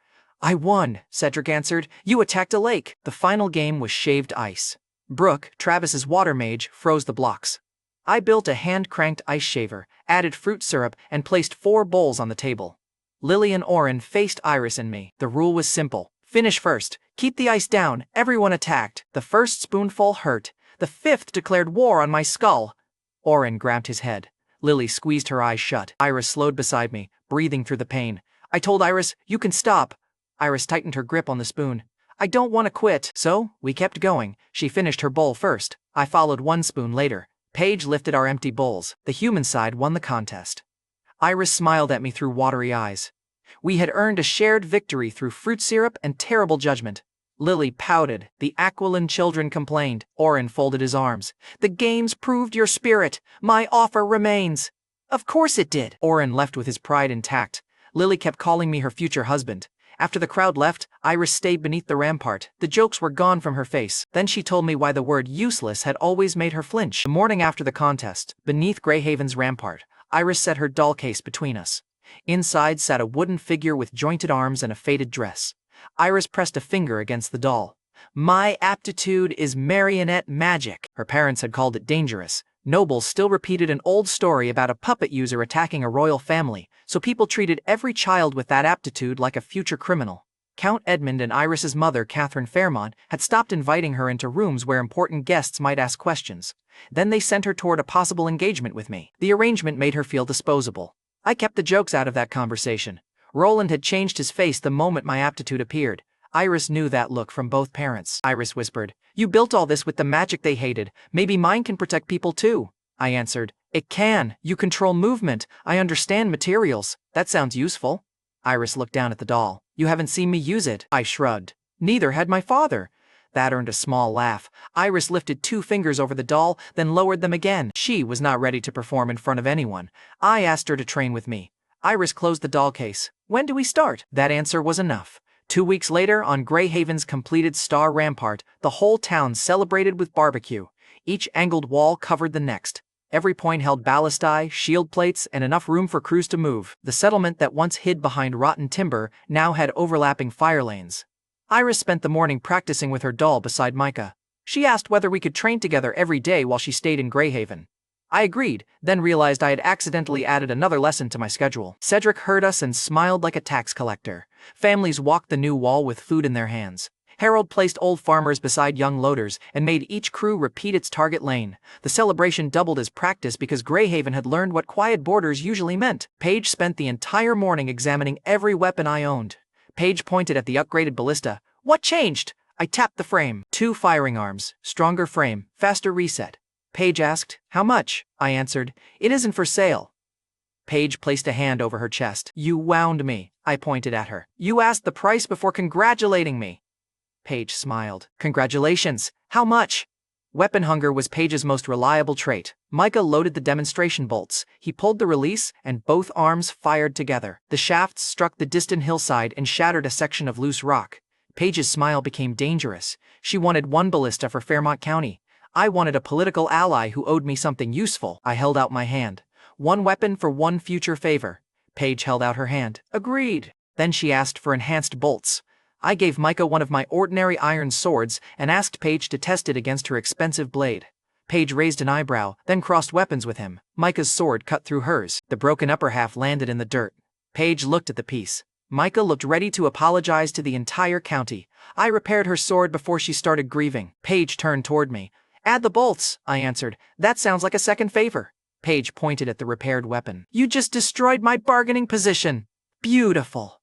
I won, Cedric answered. You attacked a lake. The final game was shaved ice. Brooke, Travis's water mage, froze the blocks. I built a hand-cranked ice shaver, added fruit syrup, and placed 4 bowls on the table. Lily and Oren faced Iris and me. The rule was simple. Finish first. Keep the ice down. Everyone attacked. The first spoonful hurt. The 5th declared war on my skull. Oren grabbed his head. Lily squeezed her eyes shut. Iris slowed beside me, breathing through the pain. I told Iris, you can stop. Iris tightened her grip on the spoon. I don't want to quit. So, we kept going. She finished her bowl first. I followed 1 spoon later. Paige lifted our empty bowls. The human side won the contest. Iris smiled at me through watery eyes. We had earned a shared victory through fruit syrup and terrible judgment. Lily pouted. The Aquilin children complained. Oren folded his arms. The games proved your spirit. My offer remains. Of course it did. Oren left with his pride intact. Lily kept calling me her future husband. After the crowd left, Iris stayed beneath the rampart. The jokes were gone from her face. Then she told me why the word useless had always made her flinch. The morning after the contest, beneath Greyhaven's rampart, Iris set her doll case between us. Inside sat a wooden figure with jointed arms and a faded dress. Iris pressed a finger against the doll. My aptitude is marionette magic. Her parents had called it dangerous. Nobles still repeated an old story about a puppet user attacking a royal family, so people treated every child with that aptitude like a future criminal. Count Edmund and Iris's mother, Catherine Fairmont, had stopped inviting her into rooms where important guests might ask questions. Then they sent her toward a possible engagement with me. The arrangement made her feel disposable. I kept the jokes out of that conversation. Roland had changed his face the moment my aptitude appeared. Iris knew that look from both parents. Iris whispered, "You built all this with the magic they hated. Maybe mine can protect people too." I answered, "It can. You control movement. I understand materials. That sounds useful." Iris looked down at the doll. "You haven't seen me use it." I shrugged. "Neither had my father." That earned a small laugh. Iris lifted 2 fingers over the doll, then lowered them again. She was not ready to perform in front of anyone. I asked her to train with me. Iris closed the doll case. "When do we start?" That answer was enough. 2 weeks later, on Greyhaven's completed star rampart, the whole town celebrated with barbecue. Each angled wall covered the next. Every point held ballistae, shield plates, and enough room for crews to move. The settlement that once hid behind rotten timber now had overlapping fire lanes. Iris spent the morning practicing with her doll beside Micah. She asked whether we could train together every day while she stayed in Greyhaven. I agreed, then realized I had accidentally added another lesson to my schedule. Cedric heard us and smiled like a tax collector. Families walked the new wall with food in their hands. Harold placed old farmers beside young loaders and made each crew repeat its target lane. The celebration doubled as practice because Greyhaven had learned what quiet borders usually meant. Paige spent the entire morning examining every weapon I owned. Paige pointed at the upgraded ballista. "What changed?" I tapped the frame. 2 firing arms, stronger frame, faster reset. Paige asked, "How much?" I answered, "It isn't for sale." Paige placed a hand over her chest. "You wound me." I pointed at her. "You asked the price before congratulating me." Paige smiled. "Congratulations. How much?" Weapon hunger was Paige's most reliable trait. Micah loaded the demonstration bolts. He pulled the release, and both arms fired together. The shafts struck the distant hillside and shattered a section of loose rock. Paige's smile became dangerous. She wanted 1 ballista for Fairmont County. I wanted a political ally who owed me something useful. I held out my hand. 1 weapon for 1 future favor. Paige held out her hand. "Agreed." Then she asked for enhanced bolts. I gave Micah one of my ordinary iron swords and asked Paige to test it against her expensive blade. Paige raised an eyebrow, then crossed weapons with him. Micah's sword cut through hers. The broken upper half landed in the dirt. Paige looked at the piece. Micah looked ready to apologize to the entire county. I repaired her sword before she started grieving. Paige turned toward me. "Add the bolts," I answered. "That sounds like a second favor." Paige pointed at the repaired weapon. "You just destroyed my bargaining position." "Beautiful."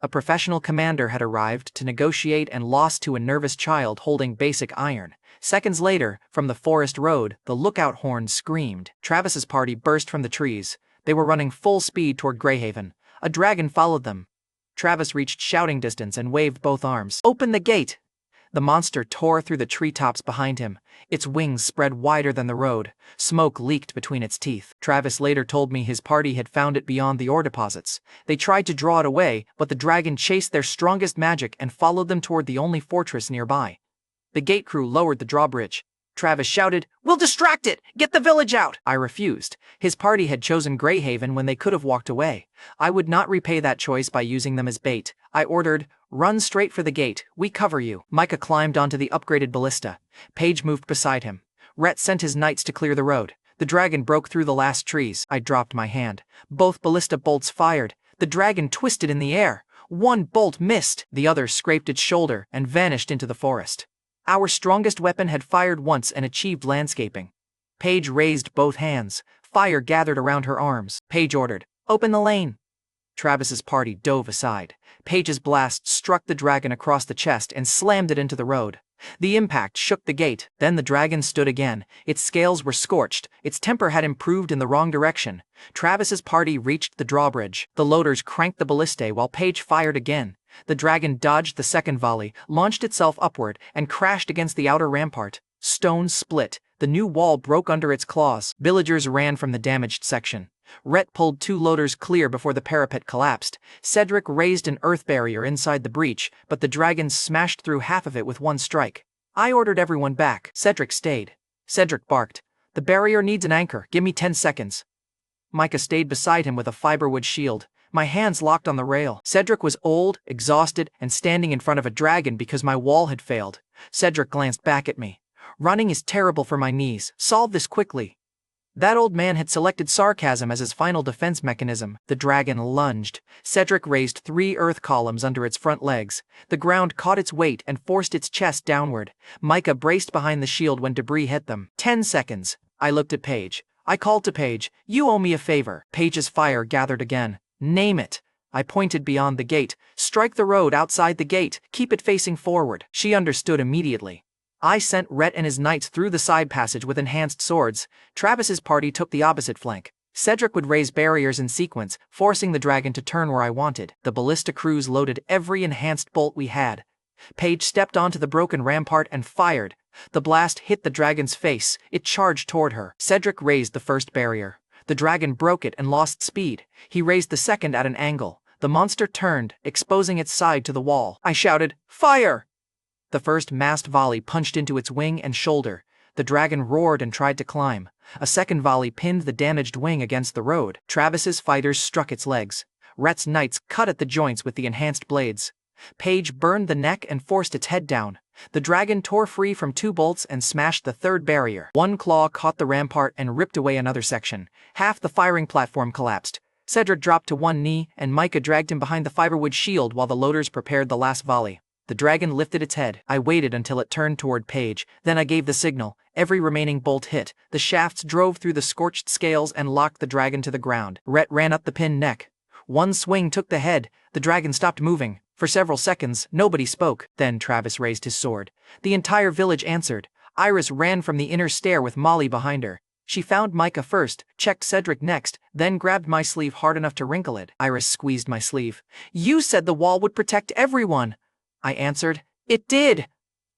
A professional commander had arrived to negotiate and lost to a nervous child holding basic iron. Seconds later, from the forest road, the lookout horn screamed. Travis's party burst from the trees. They were running full speed toward Greyhaven. A dragon followed them. Travis reached shouting distance and waved both arms. "Open the gate!" The monster tore through the treetops behind him. Its wings spread wider than the road. Smoke leaked between its teeth. Travis later told me his party had found it beyond the ore deposits. They tried to draw it away, but the dragon chased their strongest magic and followed them toward the only fortress nearby. The gate crew lowered the drawbridge. Travis shouted, "We'll distract it! Get the village out!" I refused. His party had chosen Greyhaven when they could have walked away. I would not repay that choice by using them as bait. I ordered, "Run straight for the gate. We cover you." Micah climbed onto the upgraded ballista. Paige moved beside him. Rhett sent his knights to clear the road. The dragon broke through the last trees. I dropped my hand. Both ballista bolts fired. The dragon twisted in the air. 1 bolt missed. The other scraped its shoulder and vanished into the forest. Our strongest weapon had fired once and achieved landscaping. Paige raised both hands. Fire gathered around her arms. Paige ordered, "Open the lane." Travis's party dove aside. Paige's blast struck the dragon across the chest and slammed it into the road. The impact shook the gate. Then the dragon stood again. Its scales were scorched. Its temper had improved in the wrong direction. Travis's party reached the drawbridge. The loaders cranked the ballistae while Paige fired again. The dragon dodged the second volley, launched itself upward, and crashed against the outer rampart. Stone split. The new wall broke under its claws. Villagers ran from the damaged section. Rhett pulled 2 loaders clear before the parapet collapsed. Cedric raised an earth barrier inside the breach, but the dragon smashed through half of it with 1 strike. I ordered everyone back. Cedric stayed. Cedric barked, "The barrier needs an anchor. Give me 10 seconds." Micah stayed beside him with a fiberwood shield. My hands locked on the rail. Cedric was old, exhausted, and standing in front of a dragon because my wall had failed. Cedric glanced back at me. "Running is terrible for my knees. Solve this quickly." That old man had selected sarcasm as his final defense mechanism. The dragon lunged. Cedric raised 3 earth columns under its front legs. The ground caught its weight and forced its chest downward. Micah braced behind the shield when debris hit them. 10 seconds. I looked at Paige. I called to Paige, "You owe me a favor." Paige's fire gathered again. "Name it." I pointed beyond the gate. Strike the road outside the gate, keep it facing forward. She understood immediately. I sent Rhett and his knights through the side passage with enhanced swords. Travis's party took the opposite flank. Cedric would raise barriers in sequence, forcing the dragon to turn where I wanted. The ballista crews loaded every enhanced bolt we had. Paige stepped onto the broken rampart and fired. The blast hit the dragon's face. It charged toward her. Cedric raised the first barrier. The dragon broke it and lost speed. He raised the second at an angle. The monster turned, exposing its side to the wall. I shouted, "Fire!" The first massed volley punched into its wing and shoulder. The dragon roared and tried to climb. A second volley pinned the damaged wing against the road. Travis's fighters struck its legs. Rhett's knights cut at the joints with the enhanced blades. Paige burned the neck and forced its head down. The dragon tore free from 2 bolts and smashed the third barrier. One claw caught the rampart and ripped away another section. Half the firing platform collapsed. Cedric dropped to one knee, and Micah dragged him behind the fiberwood shield while the loaders prepared the last volley. The dragon lifted its head. I waited until it turned toward Paige, then I gave the signal. Every remaining bolt hit. The shafts drove through the scorched scales and locked the dragon to the ground. Rhett ran up the pinned neck. One swing took the head. The dragon stopped moving. For several seconds, nobody spoke. Then Travis raised his sword. The entire village answered. Iris ran from the inner stair with Molly behind her. She found Micah first, checked Cedric next, then grabbed my sleeve hard enough to wrinkle it. Iris squeezed my sleeve. "You said the wall would protect everyone." I answered. "It did."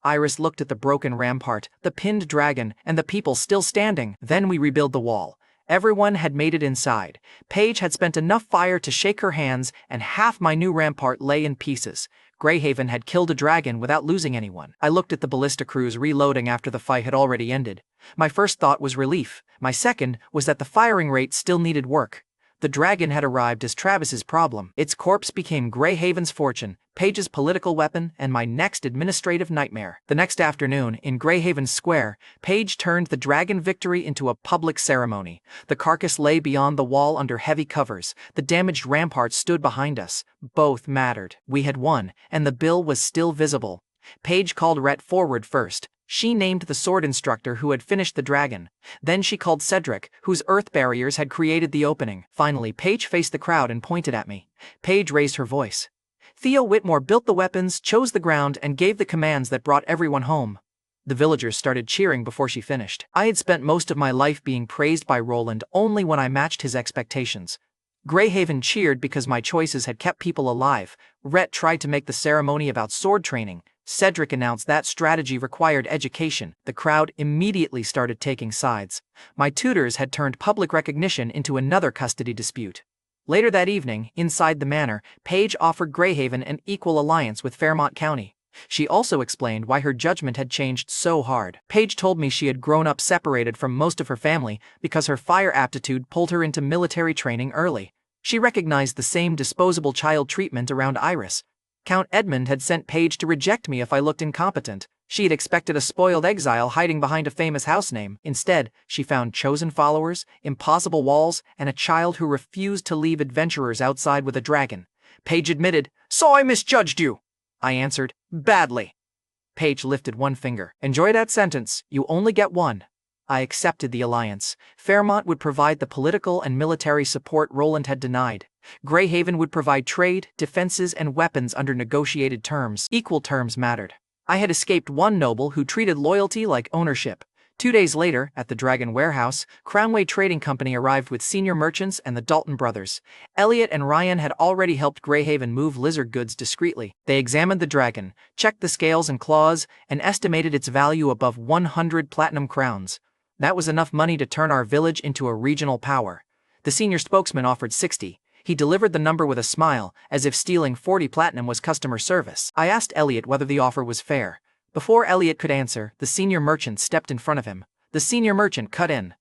Iris looked at the broken rampart, the pinned dragon, and the people still standing. Then we rebuilt the wall. Everyone had made it inside. Paige had spent enough fire to shake her hands, and half my new rampart lay in pieces. Greyhaven had killed a dragon without losing anyone. I looked at the ballista crews reloading after the fight had already ended. My first thought was relief. My second was that the firing rate still needed work. The dragon had arrived as Travis's problem. Its corpse became Greyhaven's fortune, Paige's political weapon, and my next administrative nightmare. The next afternoon, in Greyhaven Square, Paige turned the dragon victory into a public ceremony. The carcass lay beyond the wall under heavy covers. The damaged ramparts stood behind us. Both mattered. We had won, and the bill was still visible. Paige called Rhett forward first. She named the sword instructor who had finished the dragon. Then she called Cedric, whose earth barriers had created the opening. Finally, Paige faced the crowd and pointed at me. Paige raised her voice. "Theo Whitmore built the weapons, chose the ground, and gave the commands that brought everyone home." The villagers started cheering before she finished. I had spent most of my life being praised by Roland only when I matched his expectations. Greyhaven cheered because my choices had kept people alive. Rhett tried to make the ceremony about sword training. Cedric announced that strategy required education. The crowd immediately started taking sides. My tutors had turned public recognition into another custody dispute. Later that evening, inside the manor, Paige offered Greyhaven an equal alliance with Fairmont County. She also explained why her judgment had changed so hard. Paige told me she had grown up separated from most of her family because her fire aptitude pulled her into military training early. She recognized the same disposable child treatment around Iris. Count Edmund had sent Paige to reject me if I looked incompetent. She had expected a spoiled exile hiding behind a famous house name. Instead, she found chosen followers, impossible walls, and a child who refused to leave adventurers outside with a dragon. Paige admitted, "So I misjudged you." I answered, "Badly." Paige lifted one finger. "Enjoy that sentence. You only get one." I accepted the alliance. Fairmont would provide the political and military support Roland had denied. Greyhaven would provide trade, defenses, and weapons under negotiated terms. Equal terms mattered. I had escaped one noble who treated loyalty like ownership. 2 days later, at the Dragon Warehouse, Crownway Trading Company arrived with senior merchants and the Dalton brothers. Elliot and Ryan had already helped Greyhaven move lizard goods discreetly. They examined the dragon, checked the scales and claws, and estimated its value above 100 platinum crowns. That was enough money to turn our village into a regional power. The senior spokesman offered 60. He delivered the number with a smile, as if stealing 40 platinum was customer service. I asked Elliot whether the offer was fair. Before Elliot could answer, the senior merchant stepped in front of him. The senior merchant cut in.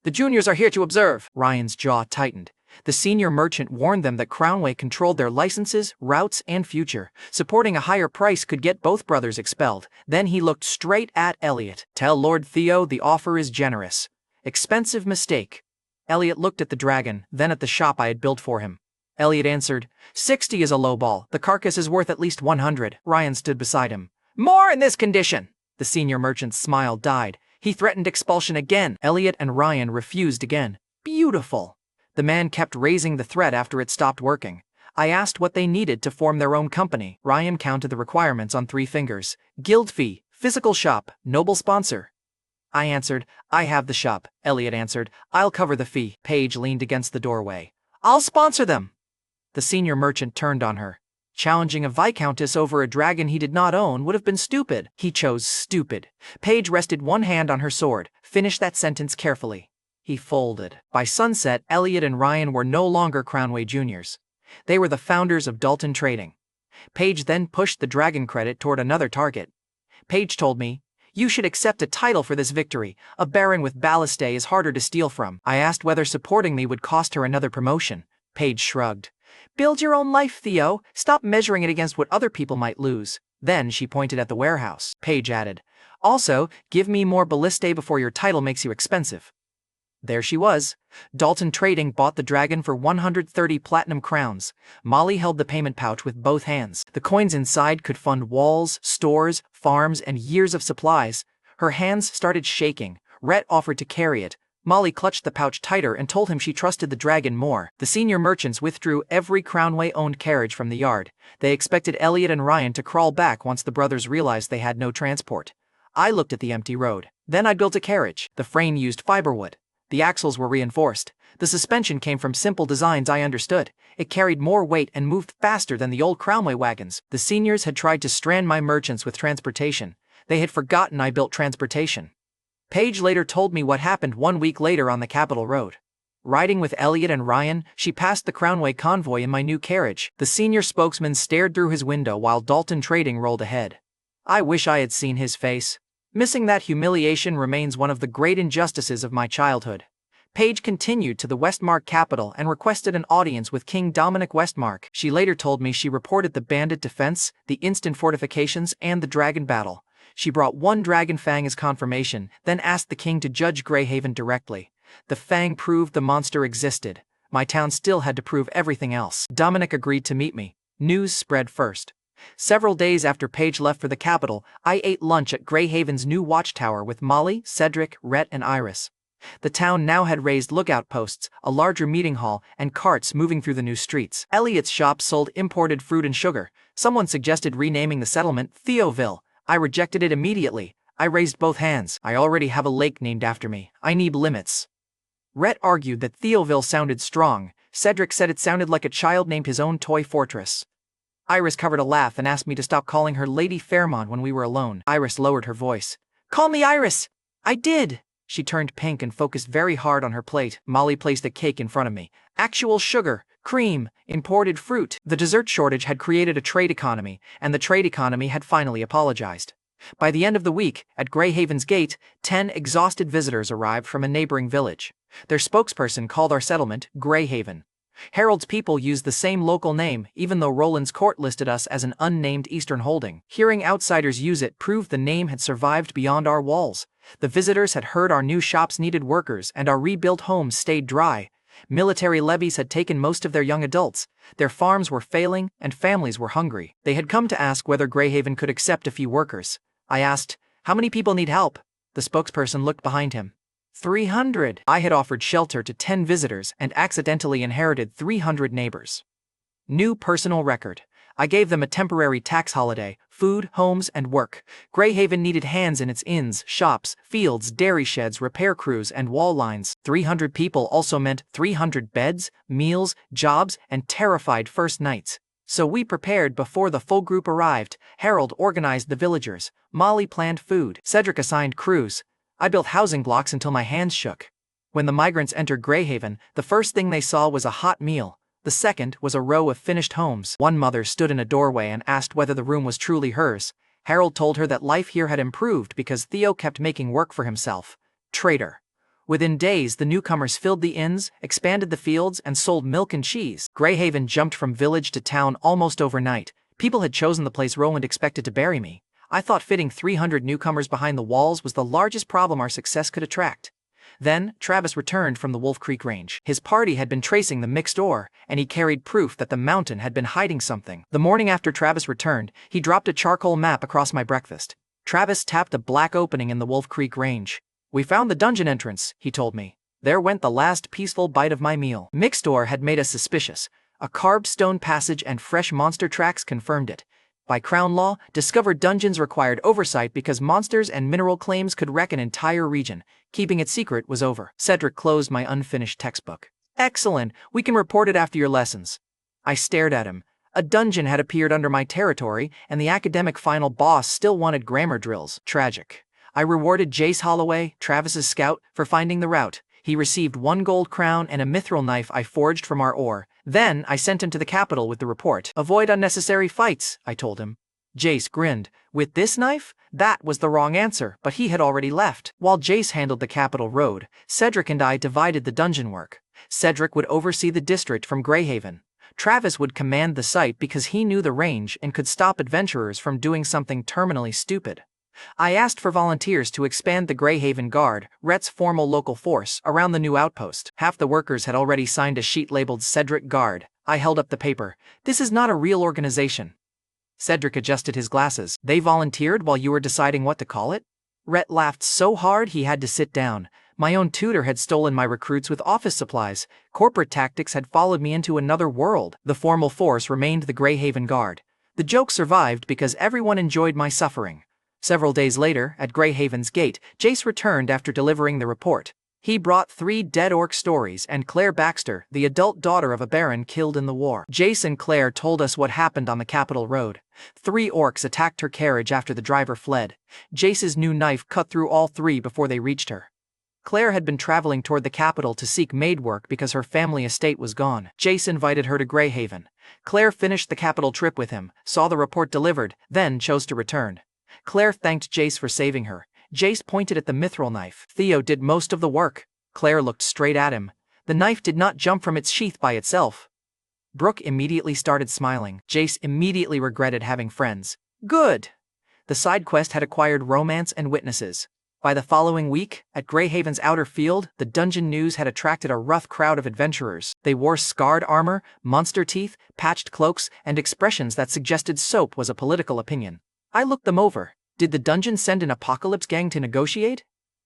"The juniors are here to observe." Ryan's jaw tightened. The senior merchant warned them that Crownway controlled their licenses, routes, and future. Supporting a higher price could get both brothers expelled. Then he looked straight at Elliot. "Tell Lord Theo the offer is generous." "Expensive mistake." Elliot looked at the dragon, then at the shop I had built for him. Elliot answered, 60 is a low ball. The carcass is worth at least 100. Ryan stood beside him. "More in this condition." The senior merchant's smile died. He threatened expulsion again. Elliot and Ryan refused again. "Beautiful." The man kept raising the threat after it stopped working. I asked what they needed to form their own company. Ryan counted the requirements on 3 fingers. Guild fee, physical shop, noble sponsor. I answered, I have the shop. Elliot answered, I'll cover the fee. Paige leaned against the doorway. I'll sponsor them. The senior merchant turned on her. Challenging a viscountess over a dragon he did not own would have been stupid. He chose stupid. Paige rested one hand on her sword. Finish that sentence carefully. He folded. By sunset, Elliot and Ryan were no longer Crownway juniors. They were the founders of Dalton Trading. Paige then pushed the dragon credit toward another target. Paige told me, you should accept a title for this victory. A baron with Banished is harder to steal from. I asked whether supporting me would cost her another promotion. Paige shrugged. Build your own life, Theo. Stop measuring it against what other people might lose. Then she pointed at the warehouse. Paige added, also, give me more Banished before your title makes you expensive. There she was. Dalton Trading bought the dragon for 130 platinum crowns. Molly held the payment pouch with both hands. The coins inside could fund walls, stores, farms, and years of supplies. Her hands started shaking. Rhett offered to carry it. Molly clutched the pouch tighter and told him she trusted the dragon more. The senior merchants withdrew every Crownway-owned carriage from the yard. They expected Elliot and Ryan to crawl back once the brothers realized they had no transport. I looked at the empty road. Then I built a carriage. The frame used fiberwood. The axles were reinforced. The suspension came from simple designs I understood. It carried more weight and moved faster than the old Crownway wagons. The seniors had tried to strand my merchants with transportation. They had forgotten I built transportation. Paige later told me what happened 1 week later on the Capitol Road. Riding with Elliot and Ryan, she passed the Crownway convoy in my new carriage. The senior spokesman stared through his window while Dalton Trading rolled ahead. I wish I had seen his face. Missing that humiliation remains one of the great injustices of my childhood. Paige continued to the Westmark capital and requested an audience with King Dominic Westmark. She later told me she reported the bandit defense, the instant fortifications, and the dragon battle. She brought 1 dragon fang as confirmation, then asked the king to judge Greyhaven directly. The fang proved the monster existed. My town still had to prove everything else. Dominic agreed to meet me. News spread first. Several days after Paige left for the capital, I ate lunch at Greyhaven's new watchtower with Molly, Cedric, Rhett, and Iris. The town now had raised lookout posts, a larger meeting hall, and carts moving through the new streets. Elliot's shop sold imported fruit and sugar. Someone suggested renaming the settlement Theoville. I rejected it immediately. I raised both hands. I already have a lake named after me. I need limits. Rhett argued that Theoville sounded strong. Cedric said it sounded like a child named his own toy fortress. Iris covered a laugh and asked me to stop calling her Lady Fairmont when we were alone. Iris lowered her voice. Call me Iris! I did! She turned pink and focused very hard on her plate. Molly placed a cake in front of me. Actual sugar, cream, imported fruit. The dessert shortage had created a trade economy, and the trade economy had finally apologized. By the end of the week, at Greyhaven's gate, 10 exhausted visitors arrived from a neighboring village. Their spokesperson called our settlement Greyhaven. Harold's people used the same local name, even though Roland's court listed us as an unnamed Eastern holding. Hearing outsiders use it proved the name had survived beyond our walls. The visitors had heard our new shops needed workers and our rebuilt homes stayed dry. Military levies had taken most of their young adults. Their farms were failing and families were hungry. They had come to ask whether Greyhaven could accept a few workers. I asked, how many people need help? The spokesperson looked behind him. 300. I had offered shelter to 10 visitors and accidentally inherited 300 neighbors. New personal record. I gave them a temporary tax holiday, food, homes, and work. Greyhaven needed hands in its inns, shops, fields, dairy sheds, repair crews, and wall lines. 300 people also meant 300 beds, meals, jobs, and terrified first nights. So we prepared before the full group arrived. Harold organized the villagers. Molly planned food. Cedric assigned crews. I built housing blocks until my hands shook. When the migrants entered Greyhaven, the first thing they saw was a hot meal. The second was a row of finished homes. One mother stood in a doorway and asked whether the room was truly hers. Harold told her that life here had improved because Theo kept making work for himself. Traitor. Within days, the newcomers filled the inns, expanded the fields, and sold milk and cheese. Greyhaven jumped from village to town almost overnight. People had chosen the place Roland expected to bury me. I thought fitting 300 newcomers behind the walls was the largest problem our success could attract. Then, Travis returned from the Wolf Creek Range. His party had been tracing the mixed ore, and he carried proof that the mountain had been hiding something. The morning after Travis returned, he dropped a charcoal map across my breakfast. Travis tapped a black opening in the Wolf Creek Range. We found the dungeon entrance, he told me. There went the last peaceful bite of my meal. Mixed ore had made us suspicious. A carved stone passage and fresh monster tracks confirmed it. By crown law, discovered dungeons required oversight because monsters and mineral claims could wreck an entire region. Keeping it secret was over. Cedric closed my unfinished textbook. Excellent, we can report it after your lessons. I stared at him. A dungeon had appeared under my territory, and the academic final boss still wanted grammar drills. Tragic. I rewarded Jace Holloway, Travis's scout, for finding the route. He received 1 gold crown and a mithril knife I forged from our ore. Then I sent him to the capital with the report. Avoid unnecessary fights, I told him. Jace grinned. With this knife? That was the wrong answer, but he had already left. While Jace handled the capital road, Cedric and I divided the dungeon work. Cedric would oversee the district from Greyhaven. Travis would command the site because he knew the range and could stop adventurers from doing something terminally stupid. I asked for volunteers to expand the Greyhaven Guard, Rhett's formal local force, around the new outpost. Half the workers had already signed a sheet labeled Cedric Guard. I held up the paper. This is not a real organization. Cedric adjusted his glasses. They volunteered while you were deciding what to call it? Rhett laughed so hard he had to sit down. My own tutor had stolen my recruits with office supplies. Corporate tactics had followed me into another world. The formal force remained the Greyhaven Guard. The joke survived because everyone enjoyed my suffering. Several days later, at Greyhaven's gate, Jace returned after delivering the report. He brought 3 dead orc stories and Claire Baxter, the adult daughter of a baron killed in the war. Jace and Claire told us what happened on the capital road. 3 orcs attacked her carriage after the driver fled. Jace's new knife cut through all 3 before they reached her. Claire had been traveling toward the capital to seek maid work because her family estate was gone. Jace invited her to Greyhaven. Claire finished the capital trip with him, saw the report delivered, then chose to return. Claire thanked Jace for saving her. Jace pointed at the mithril knife. Theo did most of the work. Claire looked straight at him. The knife did not jump from its sheath by itself. Brooke immediately started smiling. Jace immediately regretted having friends. Good! The side quest had acquired romance and witnesses. By the following week, at Greyhaven's outer field, the dungeon news had attracted a rough crowd of adventurers. They wore scarred armor, monster teeth, patched cloaks, and expressions that suggested soap was a political opinion. I looked them over. Did the dungeon send an apocalypse gang to negotiate?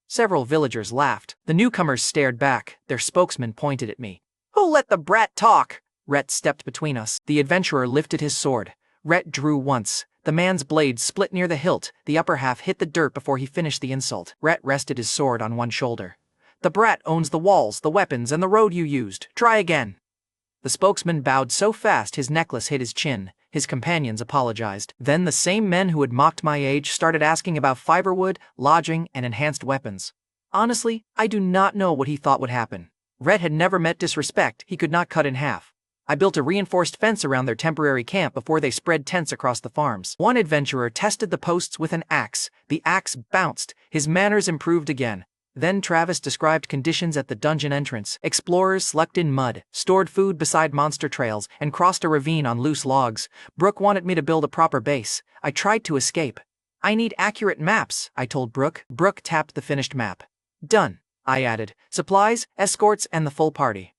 Several villagers laughed. The newcomers stared back. Their spokesman pointed at me. Who let the brat talk? Rhett stepped between us. The adventurer lifted his sword. Rhett drew once. The man's blade split near the hilt. The upper half hit the dirt before he finished the insult. Rhett rested his sword on one shoulder. The brat owns the walls, the weapons, and the road you used. Try again. The spokesman bowed so fast his necklace hit his chin. His companions apologized. Then the same men who had mocked my age started asking about fiberwood, lodging, and enhanced weapons. Honestly, I do not know what he thought would happen. Rhett had never met disrespect he could not cut in half. I built a reinforced fence around their temporary camp before they spread tents across the farms. One adventurer tested the posts with an axe. The axe bounced. His manners improved again. Then Travis described conditions at the dungeon entrance. Explorers slept in mud, stored food beside monster trails, and crossed a ravine on loose logs. Brooke wanted me to build a proper base. I tried to escape. I need accurate maps, I told Brooke. Brooke tapped the finished map. Done, I added. Supplies, escorts, and the full party.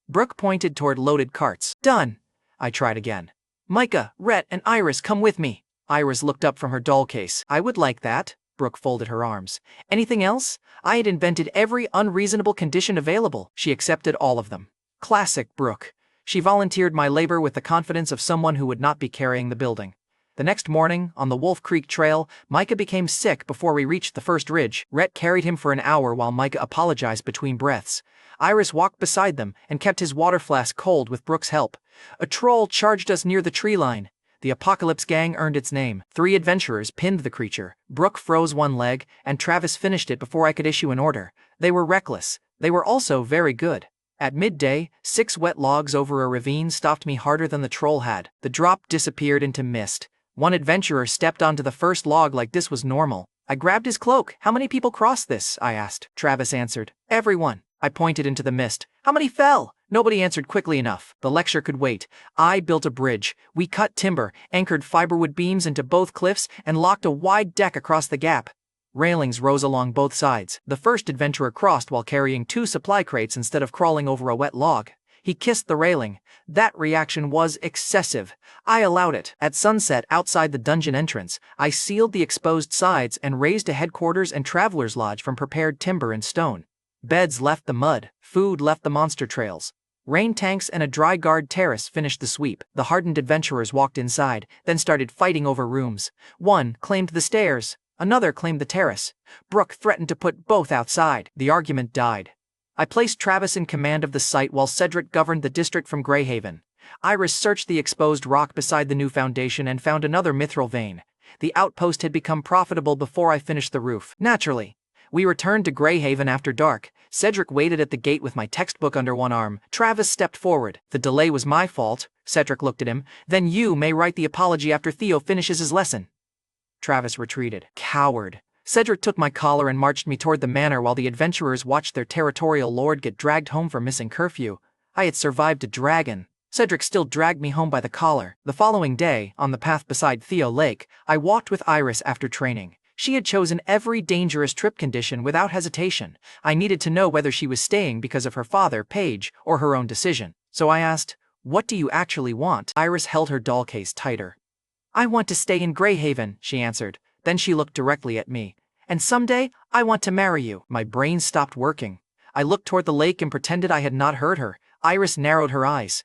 Brooke pointed toward loaded carts. Done. I tried again. Micah, Rhett, and Iris, come with me. Iris looked up from her doll case. I would like that. Brooke folded her arms. Anything else? I had invented every unreasonable condition available. She accepted all of them. Classic Brooke. She volunteered my labor with the confidence of someone who would not be carrying the building. The next morning, on the Wolf Creek Trail, Micah became sick before we reached the first ridge. Rhett carried him for an hour while Micah apologized between breaths. Iris walked beside them and kept his water flask cold with Brooke's help. A troll charged us near the tree line. The Apocalypse Gang earned its name. 3 adventurers pinned the creature. Brooke froze one leg, and Travis finished it before I could issue an order. They were reckless. They were also very good. At midday, 6 wet logs over a ravine stopped me harder than the troll had. The drop disappeared into mist. One adventurer stepped onto the first log like this was normal. I grabbed his cloak. How many people crossed this? I asked. Travis answered. Everyone. I pointed into the mist. How many fell? Nobody answered quickly enough. The lecture could wait. I built a bridge. We cut timber, anchored fiberwood beams into both cliffs, and locked a wide deck across the gap. Railings rose along both sides. The first adventurer crossed while carrying 2 supply crates instead of crawling over a wet log. He kissed the railing. That reaction was excessive. I allowed it. At sunset outside the dungeon entrance, I sealed the exposed sides and raised a headquarters and traveler's lodge from prepared timber and stone. Beds left the mud, food left the monster trails. Rain tanks and a dry guard terrace finished the sweep. The hardened adventurers walked inside, then started fighting over rooms. One claimed the stairs, another claimed the terrace. Brooke threatened to put both outside. The argument died. I placed Travis in command of the site while Cedric governed the district from Greyhaven. Iris searched the exposed rock beside the new foundation and found another mithril vein. The outpost had become profitable before I finished the roof. Naturally, we returned to Greyhaven after dark. Cedric waited at the gate with my textbook under one arm. Travis stepped forward. The delay was my fault. Cedric looked at him. Then you may write the apology after Theo finishes his lesson. Travis retreated. Coward. Cedric took my collar and marched me toward the manor while the adventurers watched their territorial lord get dragged home for missing curfew. I had survived a dragon. Cedric still dragged me home by the collar. The following day, on the path beside Theo Lake, I walked with Iris after training. She had chosen every dangerous trip condition without hesitation. I needed to know whether she was staying because of her father, Paige, or her own decision. So I asked, "What do you actually want?" Iris held her doll case tighter. "I want to stay in Greyhaven," she answered. Then she looked directly at me. "And someday, I want to marry you." My brain stopped working. I looked toward the lake and pretended I had not heard her. Iris narrowed her eyes.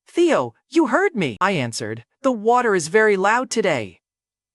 "Theo, you heard me," I answered. "The water is very loud today."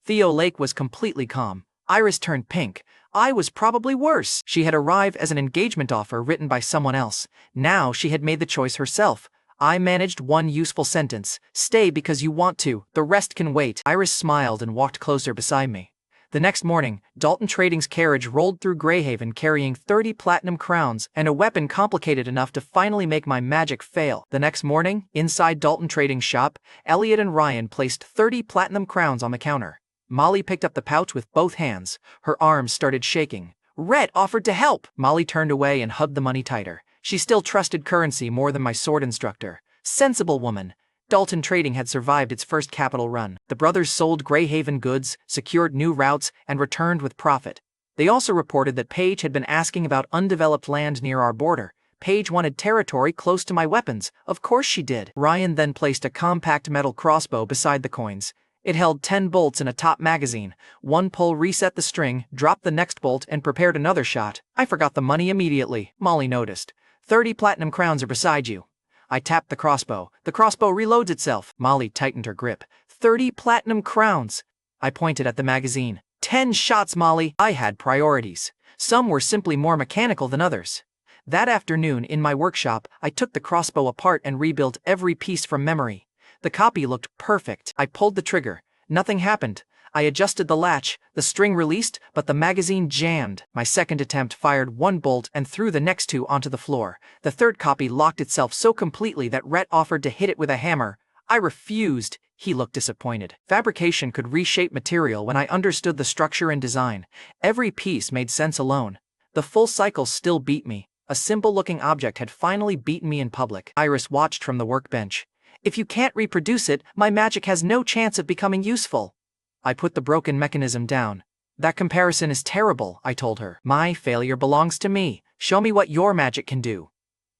Theo Lake was completely calm. Iris turned pink. I was probably worse. She had arrived as an engagement offer written by someone else. Now she had made the choice herself. I managed one useful sentence. "Stay because you want to, the rest can wait." Iris smiled and walked closer beside me. The next morning, Dalton Trading's carriage rolled through Greyhaven carrying 30 platinum crowns and a weapon complicated enough to finally make my magic fail. The next morning, inside Dalton Trading's shop, Elliot and Ryan placed 30 platinum crowns on the counter. Molly picked up the pouch with both hands. Her arms started shaking. Rhett offered to help. Molly turned away and hugged the money tighter. She still trusted currency more than my sword instructor. Sensible woman. Dalton Trading had survived its first capital run. The brothers sold Greyhaven goods, secured new routes, and returned with profit. They also reported that Paige had been asking about undeveloped land near our border. Paige wanted territory close to my weapons. Of course she did. Ryan then placed a compact metal crossbow beside the coins. It held 10 bolts in a top magazine. One pull reset the string, dropped the next bolt, and prepared another shot. I forgot the money immediately. Molly noticed. 30 platinum crowns are beside you. I tapped the crossbow. The crossbow reloads itself. Molly tightened her grip. 30 platinum crowns. I pointed at the magazine. 10 shots, Molly. I had priorities. Some were simply more mechanical than others. That afternoon, in my workshop, I took the crossbow apart and rebuilt every piece from memory. The copy looked perfect. I pulled the trigger. Nothing happened. I adjusted the latch. The string released, but the magazine jammed. My second attempt fired one bolt and threw the next two onto the floor. The third copy locked itself so completely that Rhett offered to hit it with a hammer. I refused. He looked disappointed. Fabrication could reshape material when I understood the structure and design. Every piece made sense alone. The full cycle still beat me. A simple-looking object had finally beaten me in public. Iris watched from the workbench. If you can't reproduce it, my magic has no chance of becoming useful. I put the broken mechanism down. That comparison is terrible, I told her. My failure belongs to me. Show me what your magic can do.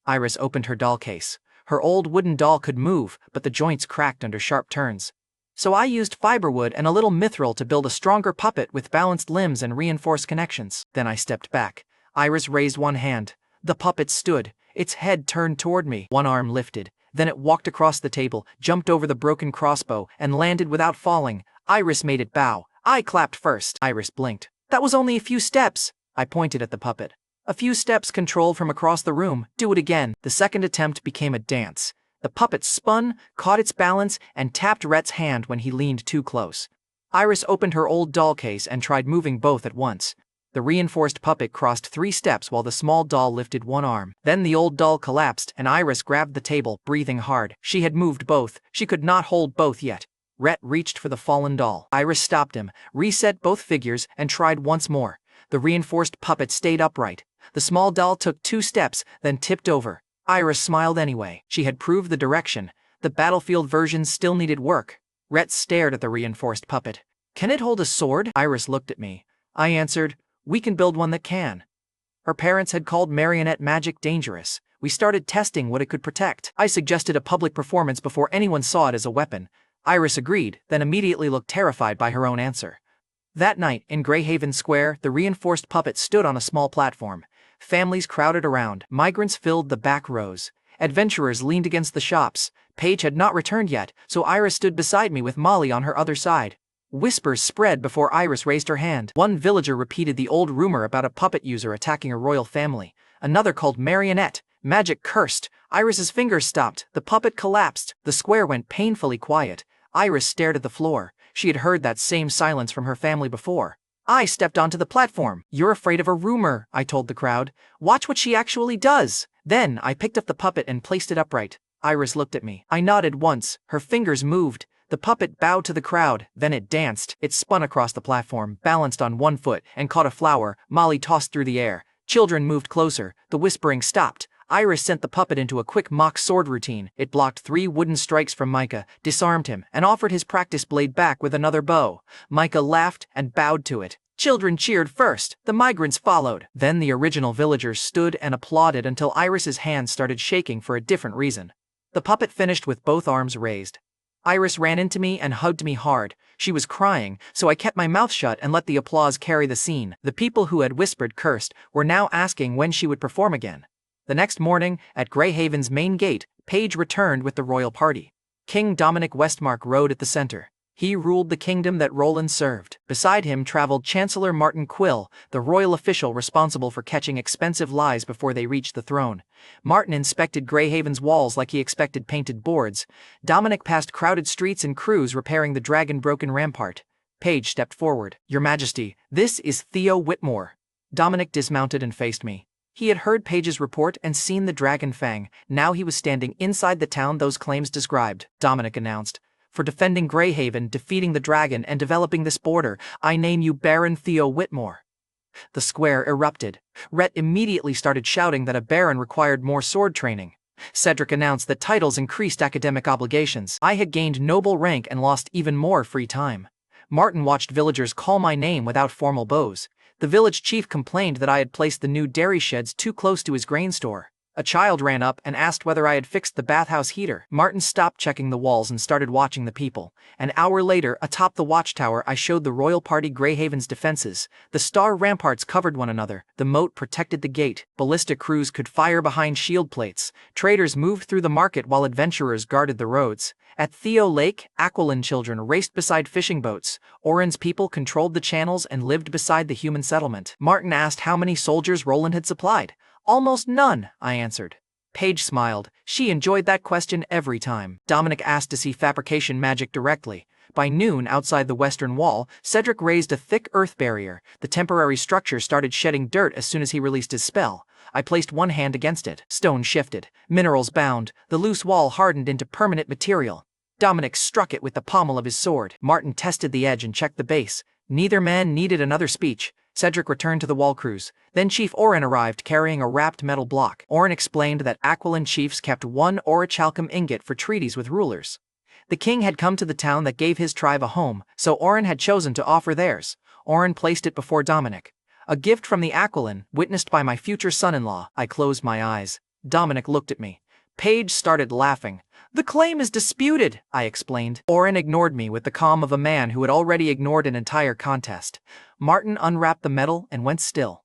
Iris opened her doll case. Her old wooden doll could move, but the joints cracked under sharp turns. So I used fiberwood and a little mithril to build a stronger puppet with balanced limbs and reinforced connections. Then I stepped back. Iris raised one hand. The puppet stood, its head turned toward me. One arm lifted. Then it walked across the table, jumped over the broken crossbow, and landed without falling. Iris made it bow. I clapped first. Iris blinked. That was only a few steps. I pointed at the puppet. A few steps controlled from across the room. Do it again. The second attempt became a dance. The puppet spun, caught its balance, and tapped Rhett's hand when he leaned too close. Iris opened her old doll case and tried moving both at once. The reinforced puppet crossed 3 steps while the small doll lifted one arm. Then the old doll collapsed and Iris grabbed the table, breathing hard. She had moved both. She could not hold both yet. Rhett reached for the fallen doll. Iris stopped him, reset both figures, and tried once more. The reinforced puppet stayed upright. The small doll took 2 steps, then tipped over. Iris smiled anyway. She had proved the direction. The battlefield version still needed work. Rhett stared at the reinforced puppet. Can it hold a sword? Iris looked at me. I answered, we can build one that can. Her parents had called marionette magic dangerous. We started testing what it could protect. I suggested a public performance before anyone saw it as a weapon. Iris agreed, then immediately looked terrified by her own answer. That night, in Greyhaven Square, the reinforced puppet stood on a small platform. Families crowded around. Migrants filled the back rows. Adventurers leaned against the shops. Paige had not returned yet, so Iris stood beside me with Molly on her other side. Whispers spread before Iris raised her hand. One villager repeated the old rumor about a puppet user attacking a royal family. Another called marionette. Magic cursed. Iris's fingers stopped. The puppet collapsed. The square went painfully quiet. Iris stared at the floor. She had heard that same silence from her family before. I stepped onto the platform. You're afraid of a rumor, I told the crowd. Watch what she actually does. Then I picked up the puppet and placed it upright. Iris looked at me. I nodded once. Her fingers moved. The puppet bowed to the crowd. Then it danced. It spun across the platform, balanced on one foot, and caught a flower. Molly tossed through the air. Children moved closer. The whispering stopped. Iris sent the puppet into a quick mock sword routine. It blocked 3 wooden strikes from Micah, disarmed him, and offered his practice blade back with another bow. Micah laughed and bowed to it. Children cheered first. The migrants followed. Then the original villagers stood and applauded until Iris's hands started shaking for a different reason. The puppet finished with both arms raised. Iris ran into me and hugged me hard. She was crying, so I kept my mouth shut and let the applause carry the scene. The people who had whispered cursed were now asking when she would perform again. The next morning, at Greyhaven's main gate, Paige returned with the royal party. King Dominic Westmark rode at the center. He ruled the kingdom that Roland served. Beside him traveled Chancellor Martin Quill, the royal official responsible for catching expensive lies before they reached the throne. Martin inspected Greyhaven's walls like he expected painted boards. Dominic passed crowded streets and crews repairing the dragon-broken rampart. Paige stepped forward. Your Majesty, this is Theo Whitmore. Dominic dismounted and faced me. He had heard Paige's report and seen the dragon fang. Now he was standing inside the town those claims described. Dominic announced. For defending Greyhaven, defeating the dragon, and developing this border, I name you Baron Theo Whitmore. The square erupted. Rhett immediately started shouting that a baron required more sword training. Cedric announced that titles increased academic obligations. I had gained noble rank and lost even more free time. Martin watched villagers call my name without formal bows. The village chief complained that I had placed the new dairy sheds too close to his grain store. A child ran up and asked whether I had fixed the bathhouse heater. Martin stopped checking the walls and started watching the people. An hour later, atop the watchtower, I showed the royal party Greyhaven's defenses. The star ramparts covered one another. The moat protected the gate. Ballista crews could fire behind shield plates. Traders moved through the market while adventurers guarded the roads. At Theo Lake, Aquilin children raced beside fishing boats. Orin's people controlled the channels and lived beside the human settlement. Martin asked how many soldiers Roland had supplied. Almost none, I answered. Paige smiled. She enjoyed that question every time. Dominic asked to see Fabrication Magic directly. By noon, outside the western wall, Cedric raised a thick earth barrier. The temporary structure started shedding dirt as soon as he released his spell. I placed one hand against it. Stone shifted. Minerals bound. The loose wall hardened into permanent material. Dominic struck it with the pommel of his sword. Martin tested the edge and checked the base. Neither man needed another speech. Cedric returned to the wall crews. Then Chief Orin arrived carrying a wrapped metal block. Orin explained that Aquilin chiefs kept 1 orichalcum ingot for treaties with rulers. The king had come to the town that gave his tribe a home, so Orin had chosen to offer theirs. Orin placed it before Dominic. A gift from the Aquilin, witnessed by my future son-in-law. I closed my eyes. Dominic looked at me. Paige started laughing. The claim is disputed, I explained. Orin ignored me with the calm of a man who had already ignored an entire contest. Martin unwrapped the metal and went still.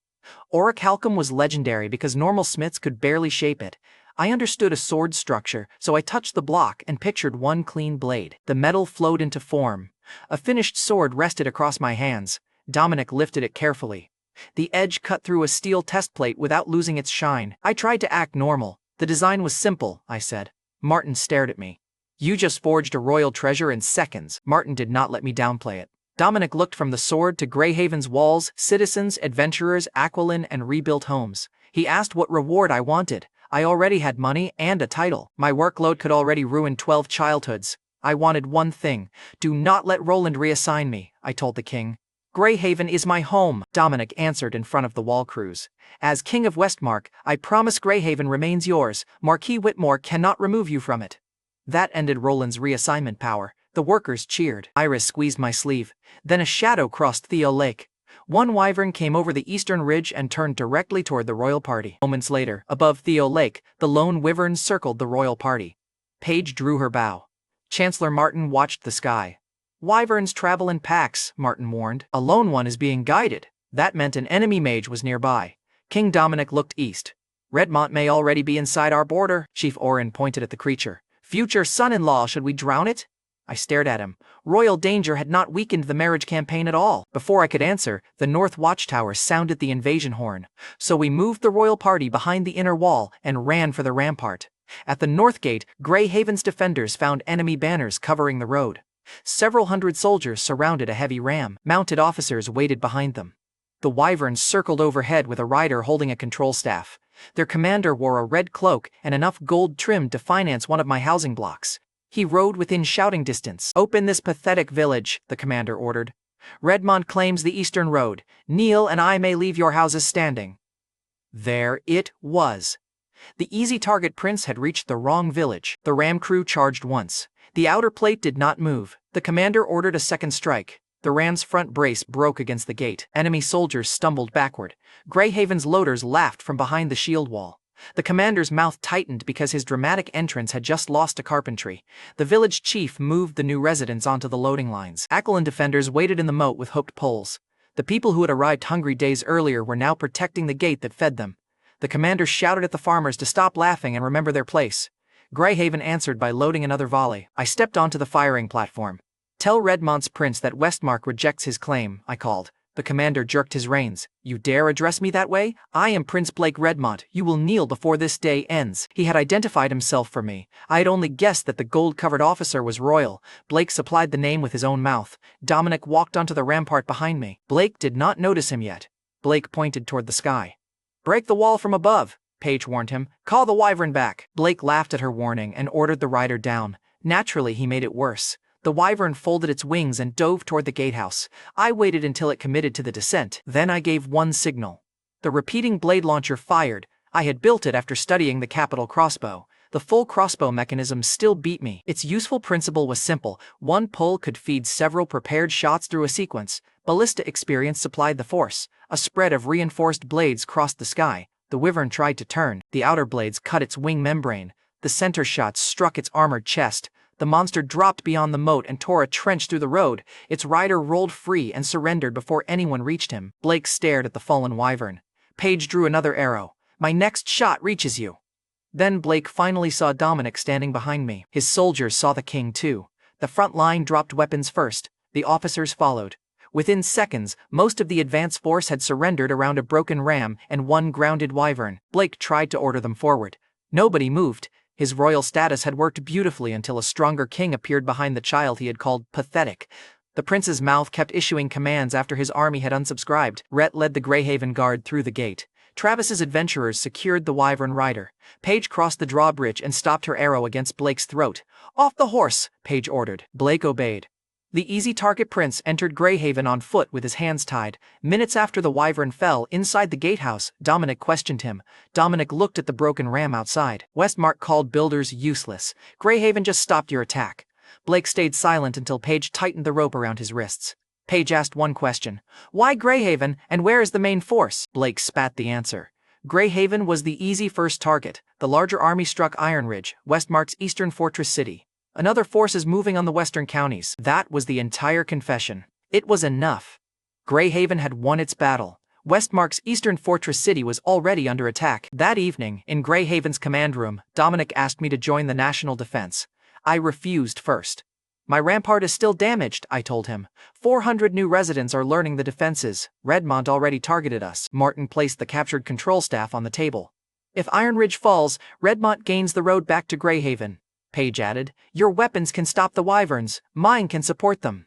Orichalcum was legendary because normal smiths could barely shape it. I understood a sword structure, so I touched the block and pictured one clean blade. The metal flowed into form. A finished sword rested across my hands. Dominic lifted it carefully. The edge cut through a steel test plate without losing its shine. I tried to act normal. The design was simple, I said. Martin stared at me. You just forged a royal treasure in seconds. Martin did not let me downplay it. Dominic looked from the sword to Greyhaven's walls, citizens, adventurers, Aquilin, and rebuilt homes. He asked what reward I wanted. I already had money and a title. My workload could already ruin 12 childhoods. I wanted one thing. Do not let Roland reassign me, I told the king. Greyhaven is my home, Dominic answered in front of the wall crews. As King of Westmark, I promise Greyhaven remains yours. Marquis Whitmore cannot remove you from it. That ended Roland's reassignment power. The workers cheered. Iris squeezed my sleeve. Then a shadow crossed Theo Lake. One wyvern came over the eastern ridge and turned directly toward the royal party. Moments later, above Theo Lake, the lone wyvern circled the royal party. Paige drew her bow. Chancellor Martin watched the sky. Wyverns travel in packs, Martin warned. A lone one is being guided. That meant an enemy mage was nearby. King Dominic looked east. Redmont may already be inside our border. Chief Orin pointed at the creature. Future son-in-law, should we drown it? I stared at him. Royal danger had not weakened the marriage campaign at all. Before I could answer, the North Watchtower sounded the invasion horn. So we moved the royal party behind the inner wall and ran for the rampart. At the north gate, Greyhaven's defenders found enemy banners covering the road. Several hundred soldiers surrounded a heavy ram. Mounted officers waited behind them. The wyverns circled overhead with a rider holding a control staff. Their commander wore a red cloak and enough gold trim to finance one of my housing blocks. He rode within shouting distance. Open this pathetic village, the commander ordered. Redmont claims the eastern road. Neil and I may leave your houses standing. There it was. The easy target prince had reached the wrong village. The ram crew charged once. The outer plate did not move. The commander ordered a second strike. The ram's front brace broke against the gate. Enemy soldiers stumbled backward. Greyhaven's loaders laughed from behind the shield wall. The commander's mouth tightened because his dramatic entrance had just lost to carpentry. The village chief moved the new residents onto the loading lines. Aquilan defenders waited in the moat with hooked poles. The people who had arrived hungry days earlier were now protecting the gate that fed them. The commander shouted at the farmers to stop laughing and remember their place. Greyhaven answered by loading another volley. I stepped onto the firing platform. Tell Redmont's prince that Westmark rejects his claim, I called. The commander jerked his reins. You dare address me that way? I am Prince Blake Redmont. You will kneel before this day ends. He had identified himself for me. I had only guessed that the gold-covered officer was royal. Blake supplied the name with his own mouth. Dominic walked onto the rampart behind me. Blake did not notice him yet. Blake pointed toward the sky. Break the wall from above, Paige warned him. Call the wyvern back. Blake laughed at her warning and ordered the rider down. Naturally, he made it worse. The wyvern folded its wings and dove toward the gatehouse. I waited until it committed to the descent. Then I gave one signal. The repeating blade launcher fired. I had built it after studying the capital crossbow. The full crossbow mechanism still beat me. Its useful principle was simple. One pull could feed several prepared shots through a sequence. Ballista experience supplied the force. A spread of reinforced blades crossed the sky. The wyvern tried to turn. The outer blades cut its wing membrane. The center shot struck its armored chest. The monster dropped beyond the moat and tore a trench through the road. Its rider rolled free and surrendered before anyone reached him. Blake stared at the fallen wyvern. Paige drew another arrow. My next shot reaches you. Then Blake finally saw Dominic standing behind me. His soldiers saw the king too. The front line dropped weapons first. The officers followed. Within seconds, most of the advance force had surrendered around a broken ram and one grounded wyvern. Blake tried to order them forward. Nobody moved. His royal status had worked beautifully until a stronger king appeared behind the child he had called pathetic. The prince's mouth kept issuing commands after his army had unsubscribed. Rhett led the Greyhaven guard through the gate. Travis's adventurers secured the wyvern rider. Paige crossed the drawbridge and stopped her arrow against Blake's throat. Off the horse, Paige ordered. Blake obeyed. The easy target prince entered Greyhaven on foot with his hands tied. Minutes after the wyvern fell inside the gatehouse, Dominic questioned him. Dominic looked at the broken ram outside. Westmark called builders useless. Greyhaven just stopped your attack. Blake stayed silent until Paige tightened the rope around his wrists. Paige asked one question. Why Greyhaven, and where is the main force? Blake spat the answer. Greyhaven was the easy first target. The larger army struck Iron Ridge, Westmark's eastern fortress city. Another force is moving on the western counties. That was the entire confession. It was enough. Greyhaven had won its battle. Westmark's eastern fortress city was already under attack. That evening, in Greyhaven's command room, Dominic asked me to join the national defense. I refused first. My rampart is still damaged, I told him. 400 new residents are learning the defenses. Redmont already targeted us. Martin placed the captured control staff on the table. If Iron Ridge falls, Redmont gains the road back to Greyhaven. Paige added, your weapons can stop the wyverns, mine can support them.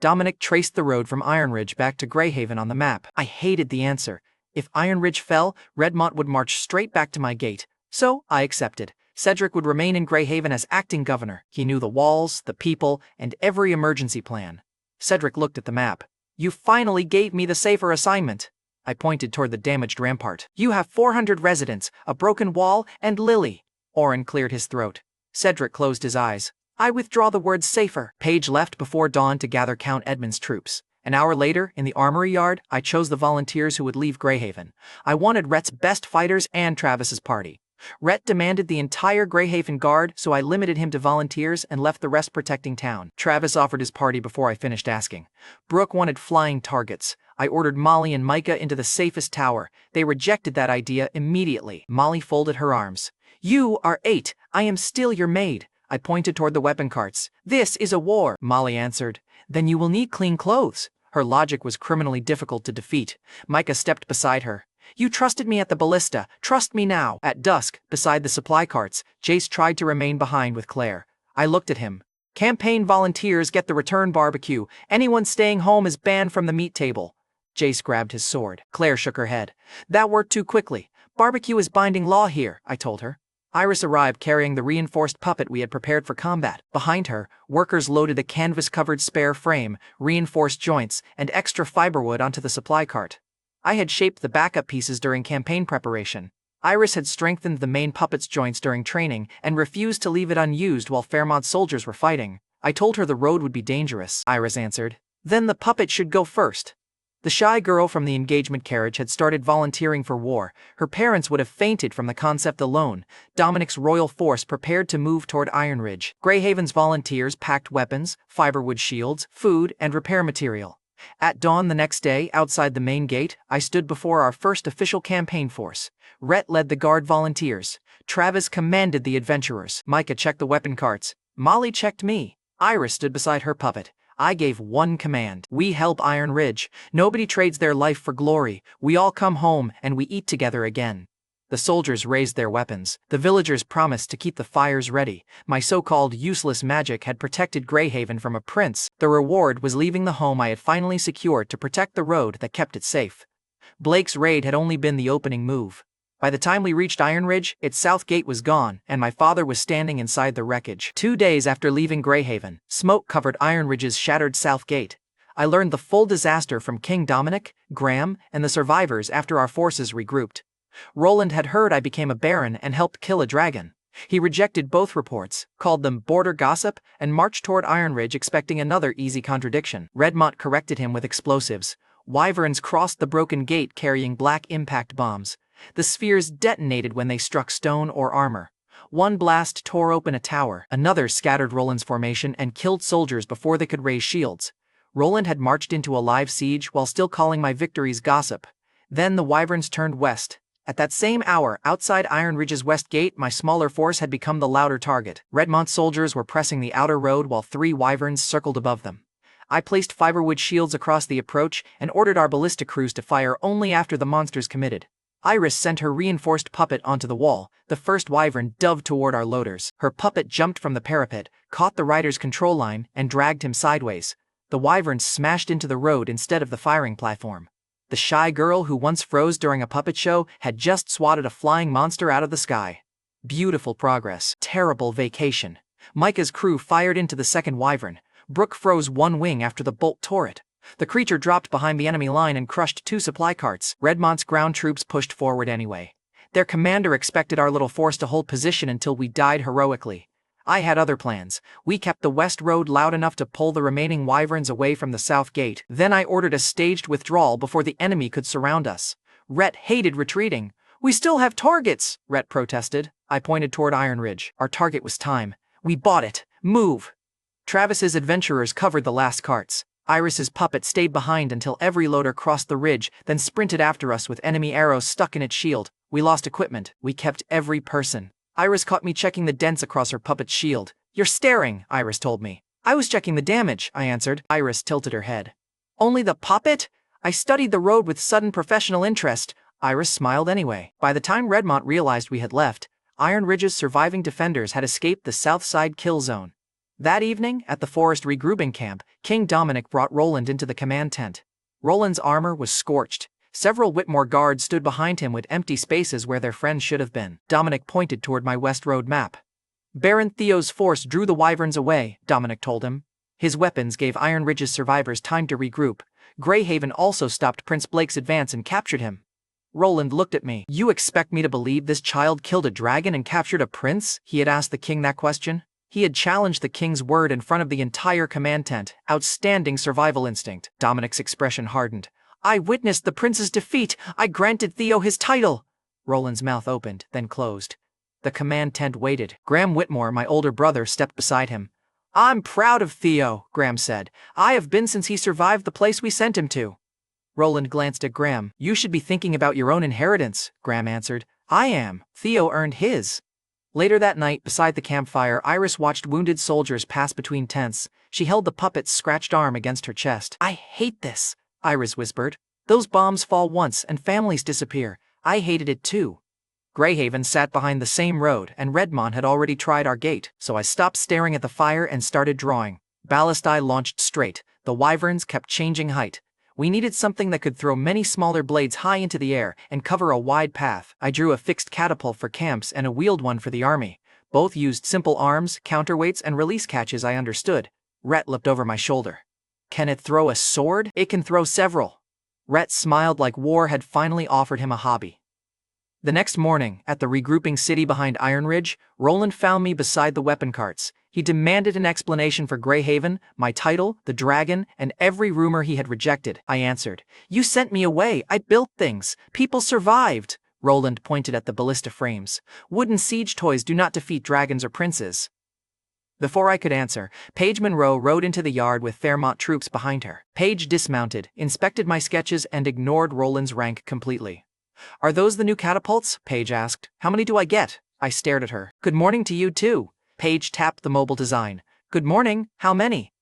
Dominic traced the road from Iron Ridge back to Greyhaven on the map. I hated the answer. If Iron Ridge fell, Redmont would march straight back to my gate. So, I accepted. Cedric would remain in Greyhaven as acting governor. He knew the walls, the people, and every emergency plan. Cedric looked at the map. You finally gave me the safer assignment. I pointed toward the damaged rampart. You have 400 residents, a broken wall, and Lily. Orin cleared his throat. Cedric closed his eyes. I withdraw the word safer. Paige left before dawn to gather Count Edmund's troops. An hour later, in the armory yard, I chose the volunteers who would leave Greyhaven. I wanted Rhett's best fighters and Travis's party. Rhett demanded the entire Greyhaven guard, so I limited him to volunteers and left the rest protecting town. Travis offered his party before I finished asking. Brooke wanted flying targets. I ordered Molly and Micah into the safest tower. They rejected that idea immediately. Molly folded her arms. You are 8. I am still your maid. I pointed toward the weapon carts. This is a war, Molly answered. Then you will need clean clothes. Her logic was criminally difficult to defeat. Micah stepped beside her. You trusted me at the ballista. Trust me now. At dusk, beside the supply carts, Jace tried to remain behind with Claire. I looked at him. Campaign volunteers get the return barbecue. Anyone staying home is banned from the meat table. Jace grabbed his sword. Claire shook her head. That worked too quickly. Barbecue is binding law here, I told her. Iris arrived carrying the reinforced puppet we had prepared for combat. Behind her, workers loaded a canvas-covered spare frame, reinforced joints, and extra fiberwood onto the supply cart. I had shaped the backup pieces during campaign preparation. Iris had strengthened the main puppet's joints during training and refused to leave it unused while Fairmont's soldiers were fighting. I told her the road would be dangerous, Iris answered. Then the puppet should go first. The shy girl from the engagement carriage had started volunteering for war. Her parents would have fainted from the concept alone. Dominic's royal force prepared to move toward Iron Ridge. Greyhaven's volunteers packed weapons, fiberwood shields, food, and repair material. At dawn the next day, outside the main gate, I stood before our first official campaign force. Rhett led the guard volunteers. Travis commanded the adventurers. Micah checked the weapon carts. Molly checked me. Iris stood beside her puppet. I gave one command. We help Iron Ridge. Nobody trades their life for glory. We all come home and we eat together again. The soldiers raised their weapons. The villagers promised to keep the fires ready. My so-called useless magic had protected Greyhaven from a prince. The reward was leaving the home I had finally secured to protect the road that kept it safe. Blake's raid had only been the opening move. By the time we reached Iron Ridge, its south gate was gone, and my father was standing inside the wreckage. 2 days after leaving Greyhaven, smoke covered Iron Ridge's shattered south gate. I learned the full disaster from King Dominic, Graham, and the survivors after our forces regrouped. Roland had heard I became a baron and helped kill a dragon. He rejected both reports, called them border gossip, and marched toward Iron Ridge expecting another easy contradiction. Redmont corrected him with explosives. Wyverns crossed the broken gate carrying black impact bombs. The spheres detonated when they struck stone or armor. One blast tore open a tower, another scattered Roland's formation and killed soldiers before they could raise shields. Roland had marched into a live siege while still calling my victories gossip. Then the Wyverns turned west. At that same hour, outside Iron Ridge's west gate, my smaller force had become the louder target. Redmont's soldiers were pressing the outer road while 3 Wyverns circled above them. I placed fiberwood shields across the approach and ordered our ballista crews to fire only after the monsters committed. Iris sent her reinforced puppet onto the wall. The first Wyvern dove toward our loaders. Her puppet jumped from the parapet, caught the rider's control line, and dragged him sideways. The Wyvern smashed into the road instead of the firing platform. The shy girl who once froze during a puppet show had just swatted a flying monster out of the sky. Beautiful progress. Terrible vacation. Micah's crew fired into the second Wyvern. Brooke froze one wing after the bolt tore it. The creature dropped behind the enemy line and crushed 2 supply carts. Redmont's ground troops pushed forward anyway. Their commander expected our little force to hold position until we died heroically. I had other plans. We kept the west road loud enough to pull the remaining Wyverns away from the south gate. Then I ordered a staged withdrawal before the enemy could surround us. Rhett hated retreating. We still have targets, Rhett protested. I pointed toward Iron Ridge. Our target was time. We bought it. Move. Travis's adventurers covered the last carts. Iris's puppet stayed behind until every loader crossed the ridge, then sprinted after us with enemy arrows stuck in its shield. We lost equipment. We kept every person. Iris caught me checking the dents across her puppet's shield. You're staring, Iris told me. I was checking the damage, I answered. Iris tilted her head. Only the puppet? I studied the road with sudden professional interest. Iris smiled anyway. By the time Redmont realized we had left, Iron Ridge's surviving defenders had escaped the south side kill zone. That evening, at the forest regrouping camp, King Dominic brought Roland into the command tent. Roland's armor was scorched. Several Whitmore guards stood behind him with empty spaces where their friends should have been. Dominic pointed toward my west road map. Baron Theo's force drew the Wyverns away, Dominic told him. His weapons gave Iron Ridge's survivors time to regroup. Greyhaven also stopped Prince Blake's advance and captured him. Roland looked at me. You expect me to believe this child killed a dragon and captured a prince? He had asked the king that question. He had challenged the king's word in front of the entire command tent. Outstanding survival instinct. Dominic's expression hardened. I witnessed the prince's defeat. I granted Theo his title. Roland's mouth opened, then closed. The command tent waited. Graham Whitmore, my older brother, stepped beside him. I'm proud of Theo, Graham said. I have been since he survived the place we sent him to. Roland glanced at Graham. You should be thinking about your own inheritance, Graham answered. I am. Theo earned his. Later that night, beside the campfire, Iris watched wounded soldiers pass between tents. She held the puppet's scratched arm against her chest. I hate this, Iris whispered. Those bombs fall once and families disappear. I hated it too. Greyhaven sat behind the same road, and Redmont had already tried our gate, so I stopped staring at the fire and started drawing. Ballistae launched straight. The wyverns kept changing height. We needed something that could throw many smaller blades high into the air and cover a wide path. I drew a fixed catapult for camps and a wheeled one for the army. Both used simple arms, counterweights, and release catches. I understood. Rhett looked over my shoulder. Can it throw a sword? It can throw several. Rhett smiled like war had finally offered him a hobby. The next morning, at the regrouping city behind Iron Ridge, Roland found me beside the weapon carts. He demanded an explanation for Greyhaven, my title, the dragon, and every rumor he had rejected. I answered, You sent me away. I built things. People survived. Roland pointed at the ballista frames. Wooden siege toys do not defeat dragons or princes. Before I could answer, Paige Monroe rode into the yard with Fairmont troops behind her. Paige dismounted, inspected my sketches, and ignored Roland's rank completely. Are those the new catapults? Paige asked. How many do I get? I stared at her. Good morning to you too. Paige tapped the mobile design. Good morning, how many?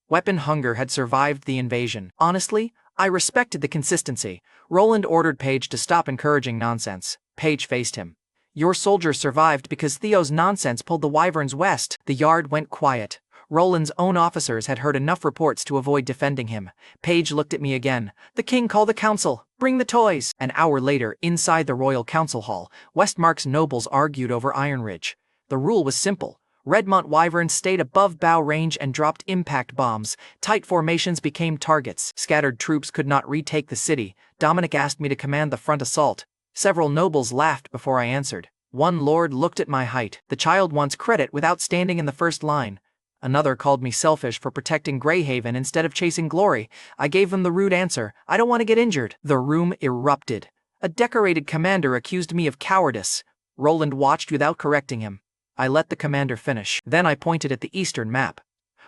Weapon hunger had survived the invasion. Honestly, I respected the consistency. Roland ordered Paige to stop encouraging nonsense. Paige faced him. Your soldiers survived because Theo's nonsense pulled the wyverns west. The yard went quiet. Roland's own officers had heard enough reports to avoid defending him. Paige looked at me again. The king called the council. Bring the toys. An hour later, inside the royal council hall, Westmark's nobles argued over Iron Ridge. The rule was simple. Redmont wyverns stayed above bow range and dropped impact bombs. Tight formations became targets. Scattered troops could not retake the city. Dominic asked me to command the front assault. Several nobles laughed before I answered. One lord looked at my height. The child wants credit without standing in the first line. Another called me selfish for protecting Greyhaven instead of chasing glory. I gave him the rude answer, I don't want to get injured. The room erupted. A decorated commander accused me of cowardice. Roland watched without correcting him. I let the commander finish. Then I pointed at the eastern map.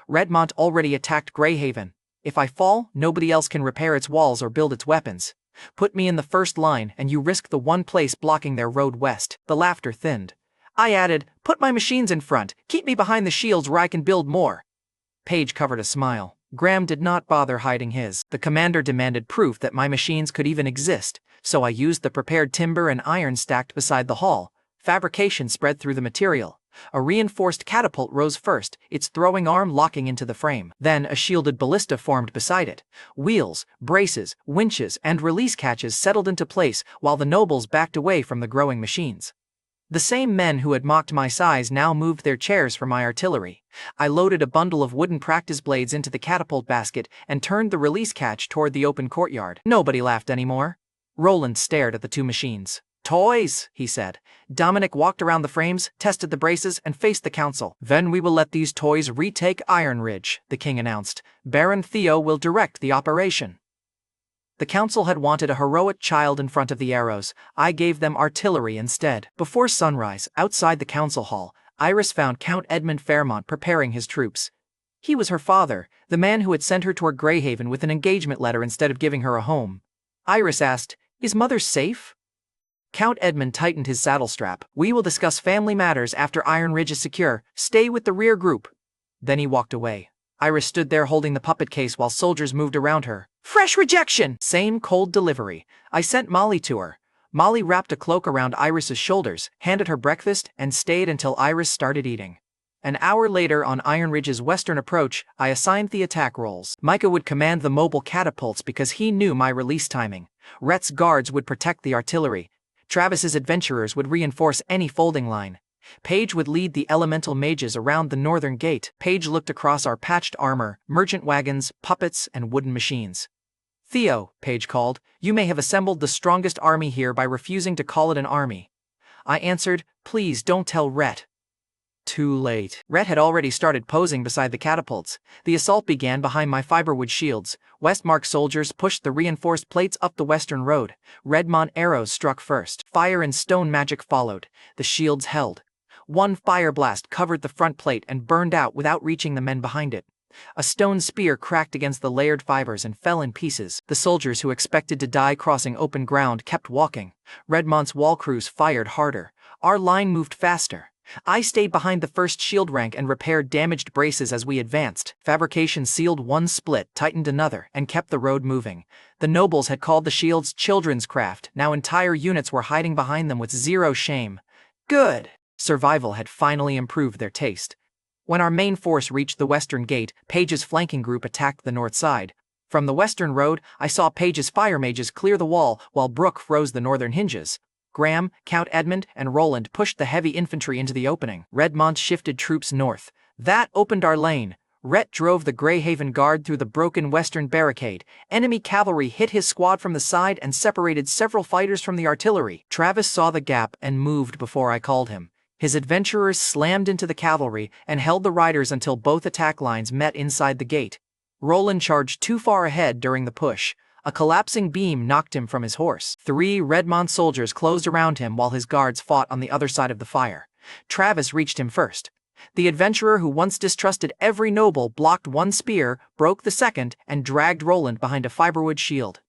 Redmont already attacked Greyhaven. If I fall, nobody else can repair its walls or build its weapons. Put me in the first line and you risk the one place blocking their road west. The laughter thinned. I added, put my machines in front, keep me behind the shields where I can build more. Paige covered a smile. Graham did not bother hiding his. The commander demanded proof that my machines could even exist, so I used the prepared timber and iron stacked beside the hall. Fabrication spread through the material. A reinforced catapult rose first, its throwing arm locking into the frame. Then a shielded ballista formed beside it. Wheels, braces, winches, and release catches settled into place while the nobles backed away from the growing machines. The same men who had mocked my size now moved their chairs for my artillery. I loaded a bundle of wooden practice blades into the catapult basket and turned the release catch toward the open courtyard. Nobody laughed anymore. Roland stared at the two machines. Toys, he said. Dominic walked around the frames, tested the braces, and faced the council. Then we will let these toys retake Iron Ridge, the king announced. Baron Theo will direct the operation. The council had wanted a heroic child in front of the arrows. I gave them artillery instead. Before sunrise, outside the council hall, Iris found Count Edmund Fairmont preparing his troops. He was her father, the man who had sent her toward Greyhaven with an engagement letter instead of giving her a home. Iris asked, Is mother safe? Count Edmund tightened his saddle strap. We will discuss family matters after Iron Ridge is secure. Stay with the rear group. Then he walked away. Iris stood there holding the puppet case while soldiers moved around her. Fresh rejection! Same cold delivery. I sent Molly to her. Molly wrapped a cloak around Iris's shoulders, handed her breakfast, and stayed until Iris started eating. An hour later on Iron Ridge's western approach, I assigned the attack roles. Micah would command the mobile catapults because he knew my release timing. Rhett's guards would protect the artillery. Travis's adventurers would reinforce any folding line. Paige would lead the elemental mages around the northern gate. Paige looked across our patched armor, merchant wagons, puppets, and wooden machines. Theo, Paige called, you may have assembled the strongest army here by refusing to call it an army. I answered, please don't tell Rhett. Too late. Rhett had already started posing beside the catapults. The assault began behind my fiberwood shields. Westmark soldiers pushed the reinforced plates up the western road. Redmont arrows struck first. Fire and stone magic followed. The shields held. One fire blast covered the front plate and burned out without reaching the men behind it. A stone spear cracked against the layered fibers and fell in pieces. The soldiers who expected to die crossing open ground kept walking. Redmont's wall crews fired harder. Our line moved faster. I stayed behind the first shield rank and repaired damaged braces as we advanced. Fabrication sealed one split, tightened another, and kept the road moving. The nobles had called the shields children's craft. Now entire units were hiding behind them with zero shame. Good. Survival had finally improved their taste. When our main force reached the western gate, Page's flanking group attacked the north side. From the western road, I saw Page's fire mages clear the wall while Brooke froze the northern hinges. Graham, Count Edmund, and Roland pushed the heavy infantry into the opening. Redmont shifted troops north. That opened our lane. Rhett drove the Greyhaven guard through the broken western barricade. Enemy cavalry hit his squad from the side and separated several fighters from the artillery. Travis saw the gap and moved before I called him. His adventurers slammed into the cavalry and held the riders until both attack lines met inside the gate. Roland charged too far ahead during the push. A collapsing beam knocked him from his horse. 3 Redmont soldiers closed around him while his guards fought on the other side of the fire. Travis reached him first. The adventurer who once distrusted every noble blocked one spear, broke the second, and dragged Roland behind a fiberwood shield.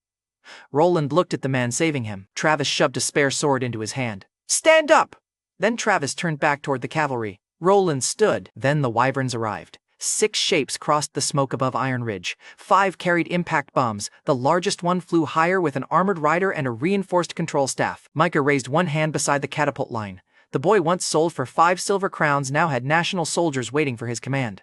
Roland looked at the man saving him. Travis shoved a spare sword into his hand. "Stand up!" Then Travis turned back toward the cavalry. Roland stood. Then the wyverns arrived. 6 shapes crossed the smoke above Iron Ridge. 5 carried impact bombs. The largest one flew higher with an armored rider and a reinforced control staff. Micah raised one hand beside the catapult line. The boy once sold for 5 silver crowns now had national soldiers waiting for his command.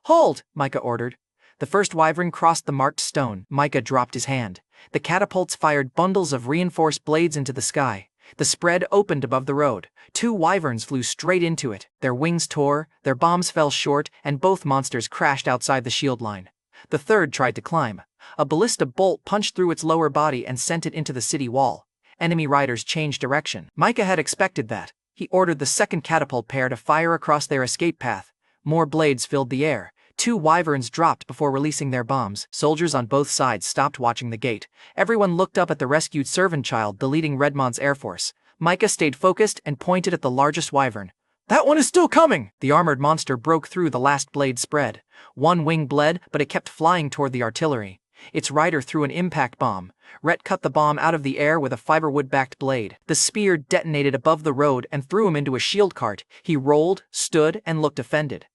"Hold!" Micah ordered. The first wyvern crossed the marked stone. Micah dropped his hand. The catapults fired bundles of reinforced blades into the sky. The spread opened above the road. 2 wyverns flew straight into it. Their wings tore, their bombs fell short, and both monsters crashed outside the shield line. The third tried to climb. A ballista bolt punched through its lower body and sent it into the city wall. Enemy riders changed direction. Micah had expected that. He ordered the second catapult pair to fire across their escape path. More blades filled the air. 2 wyverns dropped before releasing their bombs. Soldiers on both sides stopped watching the gate. Everyone looked up at the rescued servant child, the leading Redmont's air force. Micah stayed focused and pointed at the largest wyvern. "That one is still coming!" The armored monster broke through the last blade spread. One wing bled, but it kept flying toward the artillery. Its rider threw an impact bomb. Rhett cut the bomb out of the air with a fiberwood-backed blade. The spear detonated above the road and threw him into a shield cart. He rolled, stood, and looked offended.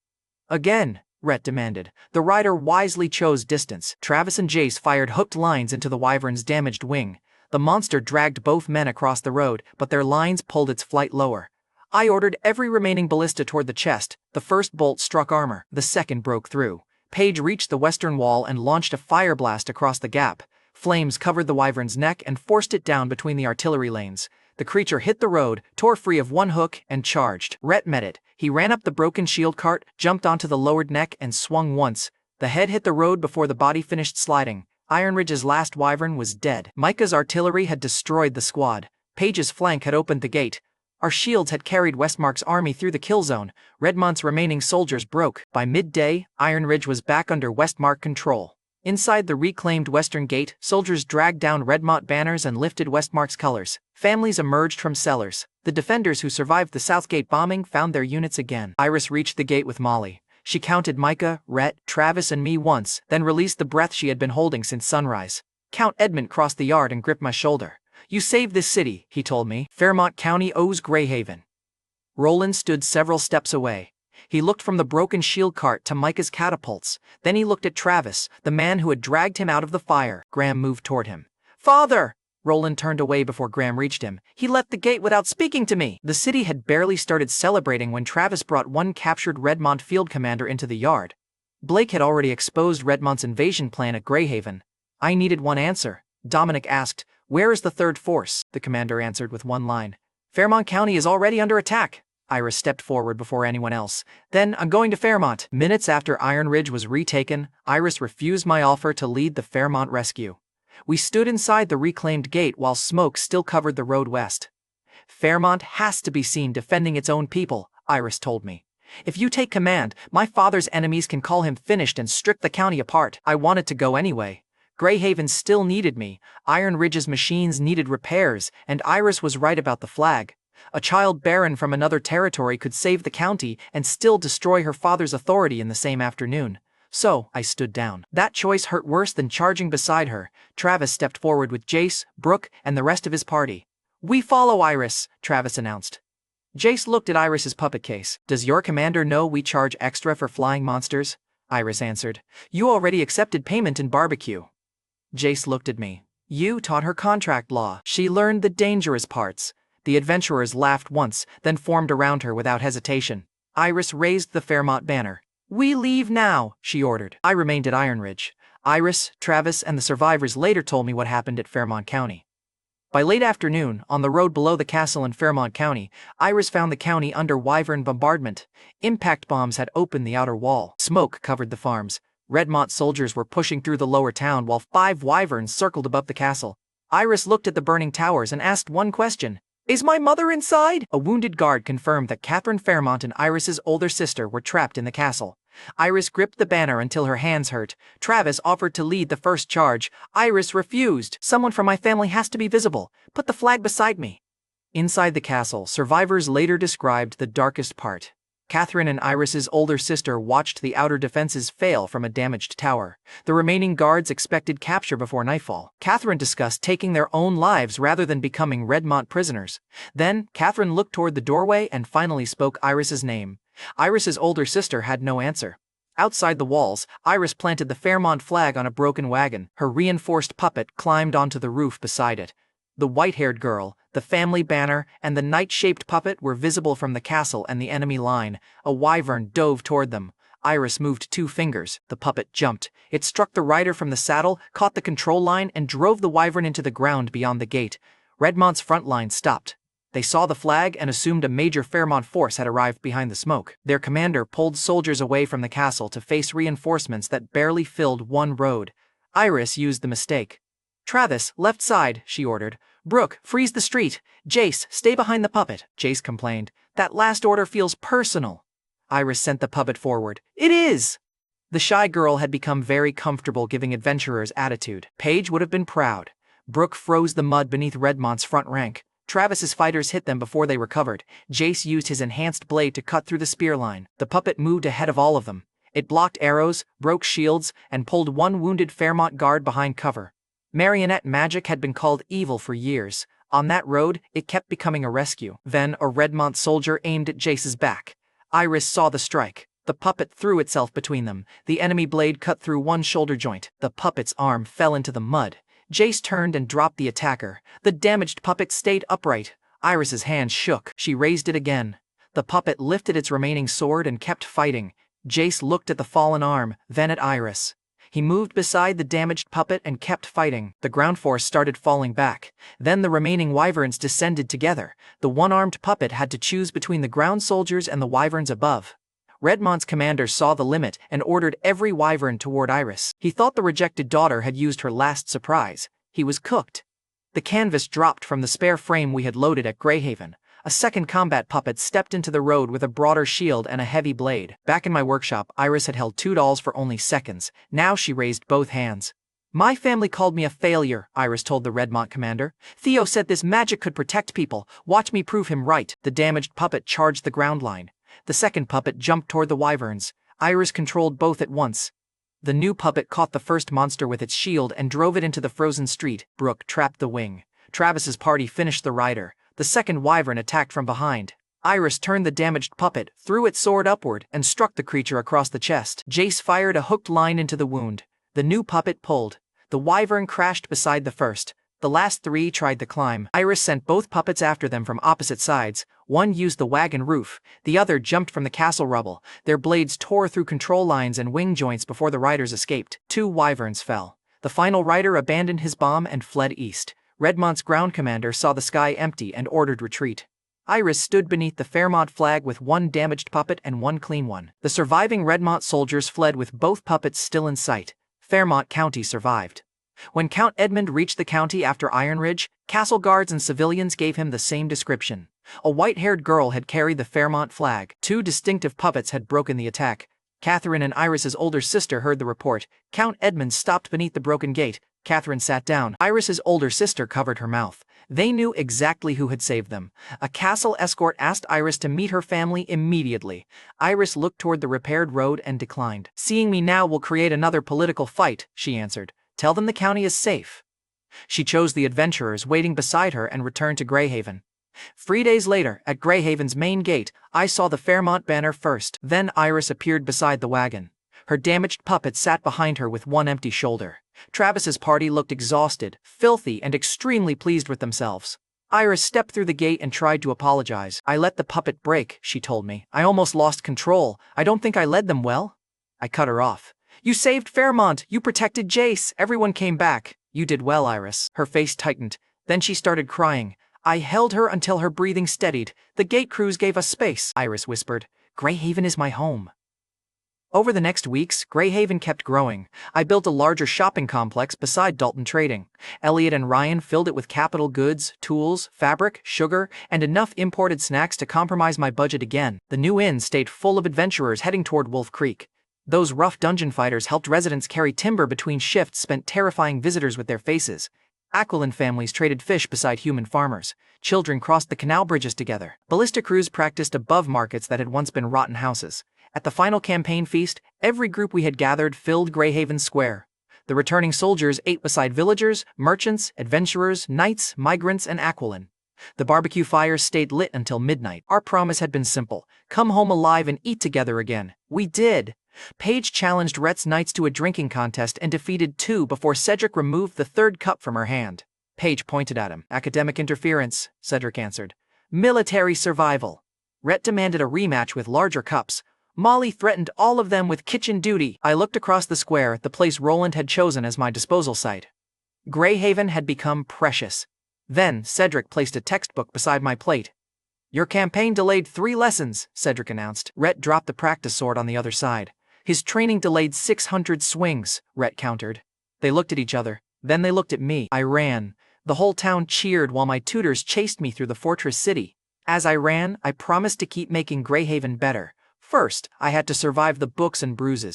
"Again," Rhett demanded. The rider wisely chose distance. Travis and Jace fired hooked lines into the wyvern's damaged wing. The monster dragged both men across the road, but their lines pulled its flight lower. I ordered every remaining ballista toward the chest. The first bolt struck armor. The second broke through. Page reached the western wall and launched a fire blast across the gap. Flames covered the wyvern's neck and forced it down between the artillery lanes. The creature hit the road, tore free of one hook, and charged. Rhett met it. He ran up the broken shield cart, jumped onto the lowered neck, and swung once. The head hit the road before the body finished sliding. Iron Ridge's last wyvern was dead. Micah's artillery had destroyed the squad. Page's flank had opened the gate. Our shields had carried Westmark's army through the kill zone. Redmont's remaining soldiers broke. By midday, Iron Ridge was back under Westmark control. Inside the reclaimed western gate, soldiers dragged down Redmont banners and lifted Westmark's colors. Families emerged from cellars. The defenders who survived the Southgate bombing found their units again. Iris reached the gate with Molly. She counted Micah, Rhett, Travis, and me once, then released the breath she had been holding since sunrise. Count Edmund crossed the yard and gripped my shoulder. "You saved this city," he told me. "Fairmont County owes Greyhaven." Roland stood several steps away. He looked from the broken shield cart to Micah's catapults. Then he looked at Travis, the man who had dragged him out of the fire. Graham moved toward him. "Father!" Roland turned away before Graham reached him. "He left the gate without speaking to me." The city had barely started celebrating when Travis brought one captured Redmont field commander into the yard. Blake had already exposed Redmont's invasion plan at Greyhaven. I needed one answer. Dominic asked, "Where is the third force?" The commander answered with one line. "Fairmont County is already under attack." Iris stepped forward before anyone else. "Then I'm going to Fairmont." Minutes after Iron Ridge was retaken, Iris refused my offer to lead the Fairmont rescue. We stood inside the reclaimed gate while smoke still covered the road west. "Fairmont has to be seen defending its own people," Iris told me. "If you take command, my father's enemies can call him finished and strip the county apart." I wanted to go anyway. Greyhaven still needed me, Iron Ridge's machines needed repairs, and Iris was right about the flag. A child baron from another territory could save the county and still destroy her father's authority in the same afternoon. So, I stood down. That choice hurt worse than charging beside her. Travis stepped forward with Jace, Brooke, and the rest of his party. "We follow Iris," Travis announced. Jace looked at Iris's puppet case. "Does your commander know we charge extra for flying monsters?" Iris answered. "You already accepted payment in barbecue." Jace looked at me. "You taught her contract law. She learned the dangerous parts." The adventurers laughed once, then formed around her without hesitation. Iris raised the Fairmont banner. "We leave now," she ordered. I remained at Iron Ridge. Iris, Travis, and the survivors later told me what happened at Fairmont County. By late afternoon, on the road below the castle in Fairmont County, Iris found the county under Wyvern bombardment. Impact bombs had opened the outer wall. Smoke covered the farms. Redmont soldiers were pushing through the lower town while 5 wyverns circled above the castle. Iris looked at the burning towers and asked one question. "Is my mother inside?" A wounded guard confirmed that Catherine Fairmont and Iris's older sister were trapped in the castle. Iris gripped the banner until her hands hurt. Travis offered to lead the first charge. Iris refused. "Someone from my family has to be visible. Put the flag beside me." Inside the castle, survivors later described the darkest part. Catherine and Iris's older sister watched the outer defenses fail from a damaged tower. The remaining guards expected capture before nightfall. Catherine discussed taking their own lives rather than becoming Redmont prisoners. Then, Catherine looked toward the doorway and finally spoke Iris's name. Iris's older sister had no answer. Outside the walls, Iris planted the Fairmont flag on a broken wagon. Her reinforced puppet climbed onto the roof beside it. The white-haired girl, the family banner, and the knight-shaped puppet were visible from the castle and the enemy line. A wyvern dove toward them. Iris moved 2 fingers. The puppet jumped. It struck the rider from the saddle, caught the control line, and drove the wyvern into the ground beyond the gate. Redmont's front line stopped. They saw the flag and assumed a major Fairmont force had arrived behind the smoke. Their commander pulled soldiers away from the castle to face reinforcements that barely filled one road. Iris used the mistake. "Travis, left side," she ordered. "Brooke, freeze the street. Jace, stay behind the puppet." Jace complained. "That last order feels personal." Iris sent the puppet forward. "It is!" The shy girl had become very comfortable giving adventurers attitude. Paige would have been proud. Brooke froze the mud beneath Redmont's front rank. Travis's fighters hit them before they recovered. Jace used his enhanced blade to cut through the spear line. The puppet moved ahead of all of them. It blocked arrows, broke shields, and pulled one wounded Fairmont guard behind cover. Marionette magic had been called evil for years. On that road, it kept becoming a rescue. Then a Redmont soldier aimed at Jace's back. Iris saw the strike. The puppet threw itself between them. The enemy blade cut through one shoulder joint. The puppet's arm fell into the mud. Jace turned and dropped the attacker. The damaged puppet stayed upright. Iris's hand shook. She raised it again. The puppet lifted its remaining sword and kept fighting. Jace looked at the fallen arm, then at Iris. He moved beside the damaged puppet and kept fighting. The ground force started falling back. Then the remaining wyverns descended together. The one-armed puppet had to choose between the ground soldiers and the wyverns above. Redmont's commander saw the limit and ordered every wyvern toward Iris. He thought the rejected daughter had used her last surprise. He was cooked. The canvas dropped from the spare frame we had loaded at Greyhaven. A second combat puppet stepped into the road with a broader shield and a heavy blade. Back in my workshop, Iris had held 2 dolls for only seconds. Now she raised both hands. "My family called me a failure," Iris told the Redmont commander. "Theo said this magic could protect people. Watch me prove him right." The damaged puppet charged the ground line. The second puppet jumped toward the wyverns. Iris controlled both at once. The new puppet caught the first monster with its shield and drove it into the frozen street. Brooke trapped the wing. Travis's party finished the rider. The second wyvern attacked from behind. Iris turned the damaged puppet, threw its sword upward, and struck the creature across the chest. Jace fired a hooked line into the wound. The new puppet pulled. The wyvern crashed beside the first. The last 3 tried to climb. Iris sent both puppets after them from opposite sides. One used the wagon roof. The other jumped from the castle rubble. Their blades tore through control lines and wing joints before the riders escaped. 2 wyverns fell. The final rider abandoned his bomb and fled east. Redmont's ground commander saw the sky empty and ordered retreat. Iris stood beneath the Fairmont flag with 1 damaged puppet and 1 clean one. The surviving Redmont soldiers fled with both puppets still in sight. Fairmont County survived. When Count Edmund reached the county after Iron Ridge, castle guards and civilians gave him the same description. A white-haired girl had carried the Fairmont flag. 2 distinctive puppets had broken the attack. Catherine and Iris's older sister heard the report. Count Edmund stopped beneath the broken gate. Catherine sat down. Iris's older sister covered her mouth. They knew exactly who had saved them. A castle escort asked Iris to meet her family immediately. Iris looked toward the repaired road and declined. Seeing me now will create another political fight, she answered. Tell them the county is safe. She chose the adventurers waiting beside her and returned to Greyhaven. 3 days later, at Greyhaven's main gate, I saw the Fairmont banner first. Then Iris appeared beside the wagon. Her damaged puppet sat behind her with one empty shoulder. Travis's party looked exhausted, filthy, and extremely pleased with themselves. Iris stepped through the gate and tried to apologize. I let the puppet break, she told me. I almost lost control. I don't think I led them well. I cut her off. You saved Fairmont. You protected Jace. Everyone came back. You did well, Iris. Her face tightened. Then she started crying. I held her until her breathing steadied. The gate crews gave us space, Iris whispered. Greyhaven is my home. Over the next weeks, Greyhaven kept growing. I built a larger shopping complex beside Dalton Trading. Elliot and Ryan filled it with capital goods, tools, fabric, sugar, and enough imported snacks to compromise my budget again. The new inn stayed full of adventurers heading toward Wolf Creek. Those rough dungeon fighters helped residents carry timber between shifts, spent terrifying visitors with their faces. Aquilin families traded fish beside human farmers. Children crossed the canal bridges together. Ballista crews practiced above markets that had once been rotten houses. At the final campaign feast, every group we had gathered filled Greyhaven Square. The returning soldiers ate beside villagers, merchants, adventurers, knights, migrants, and Aquilin. The barbecue fires stayed lit until midnight. Our promise had been simple. Come home alive and eat together again. We did. Paige challenged Rhett's knights to a drinking contest and defeated 2 before Cedric removed the 3rd cup from her hand. Paige pointed at him. Academic interference, Cedric answered. Military survival. Rhett demanded a rematch with larger cups. Molly threatened all of them with kitchen duty. I looked across the square, the place Roland had chosen as my disposal site. Greyhaven had become precious. Then, Cedric placed a textbook beside my plate. Your campaign delayed 3 lessons, Cedric announced. Rhett dropped the practice sword on the other side. His training delayed 600 swings, Rhett countered. They looked at each other. Then they looked at me. I ran. The whole town cheered while my tutors chased me through the fortress city. As I ran, I promised to keep making Greyhaven better. First, I had to survive the books and bruises.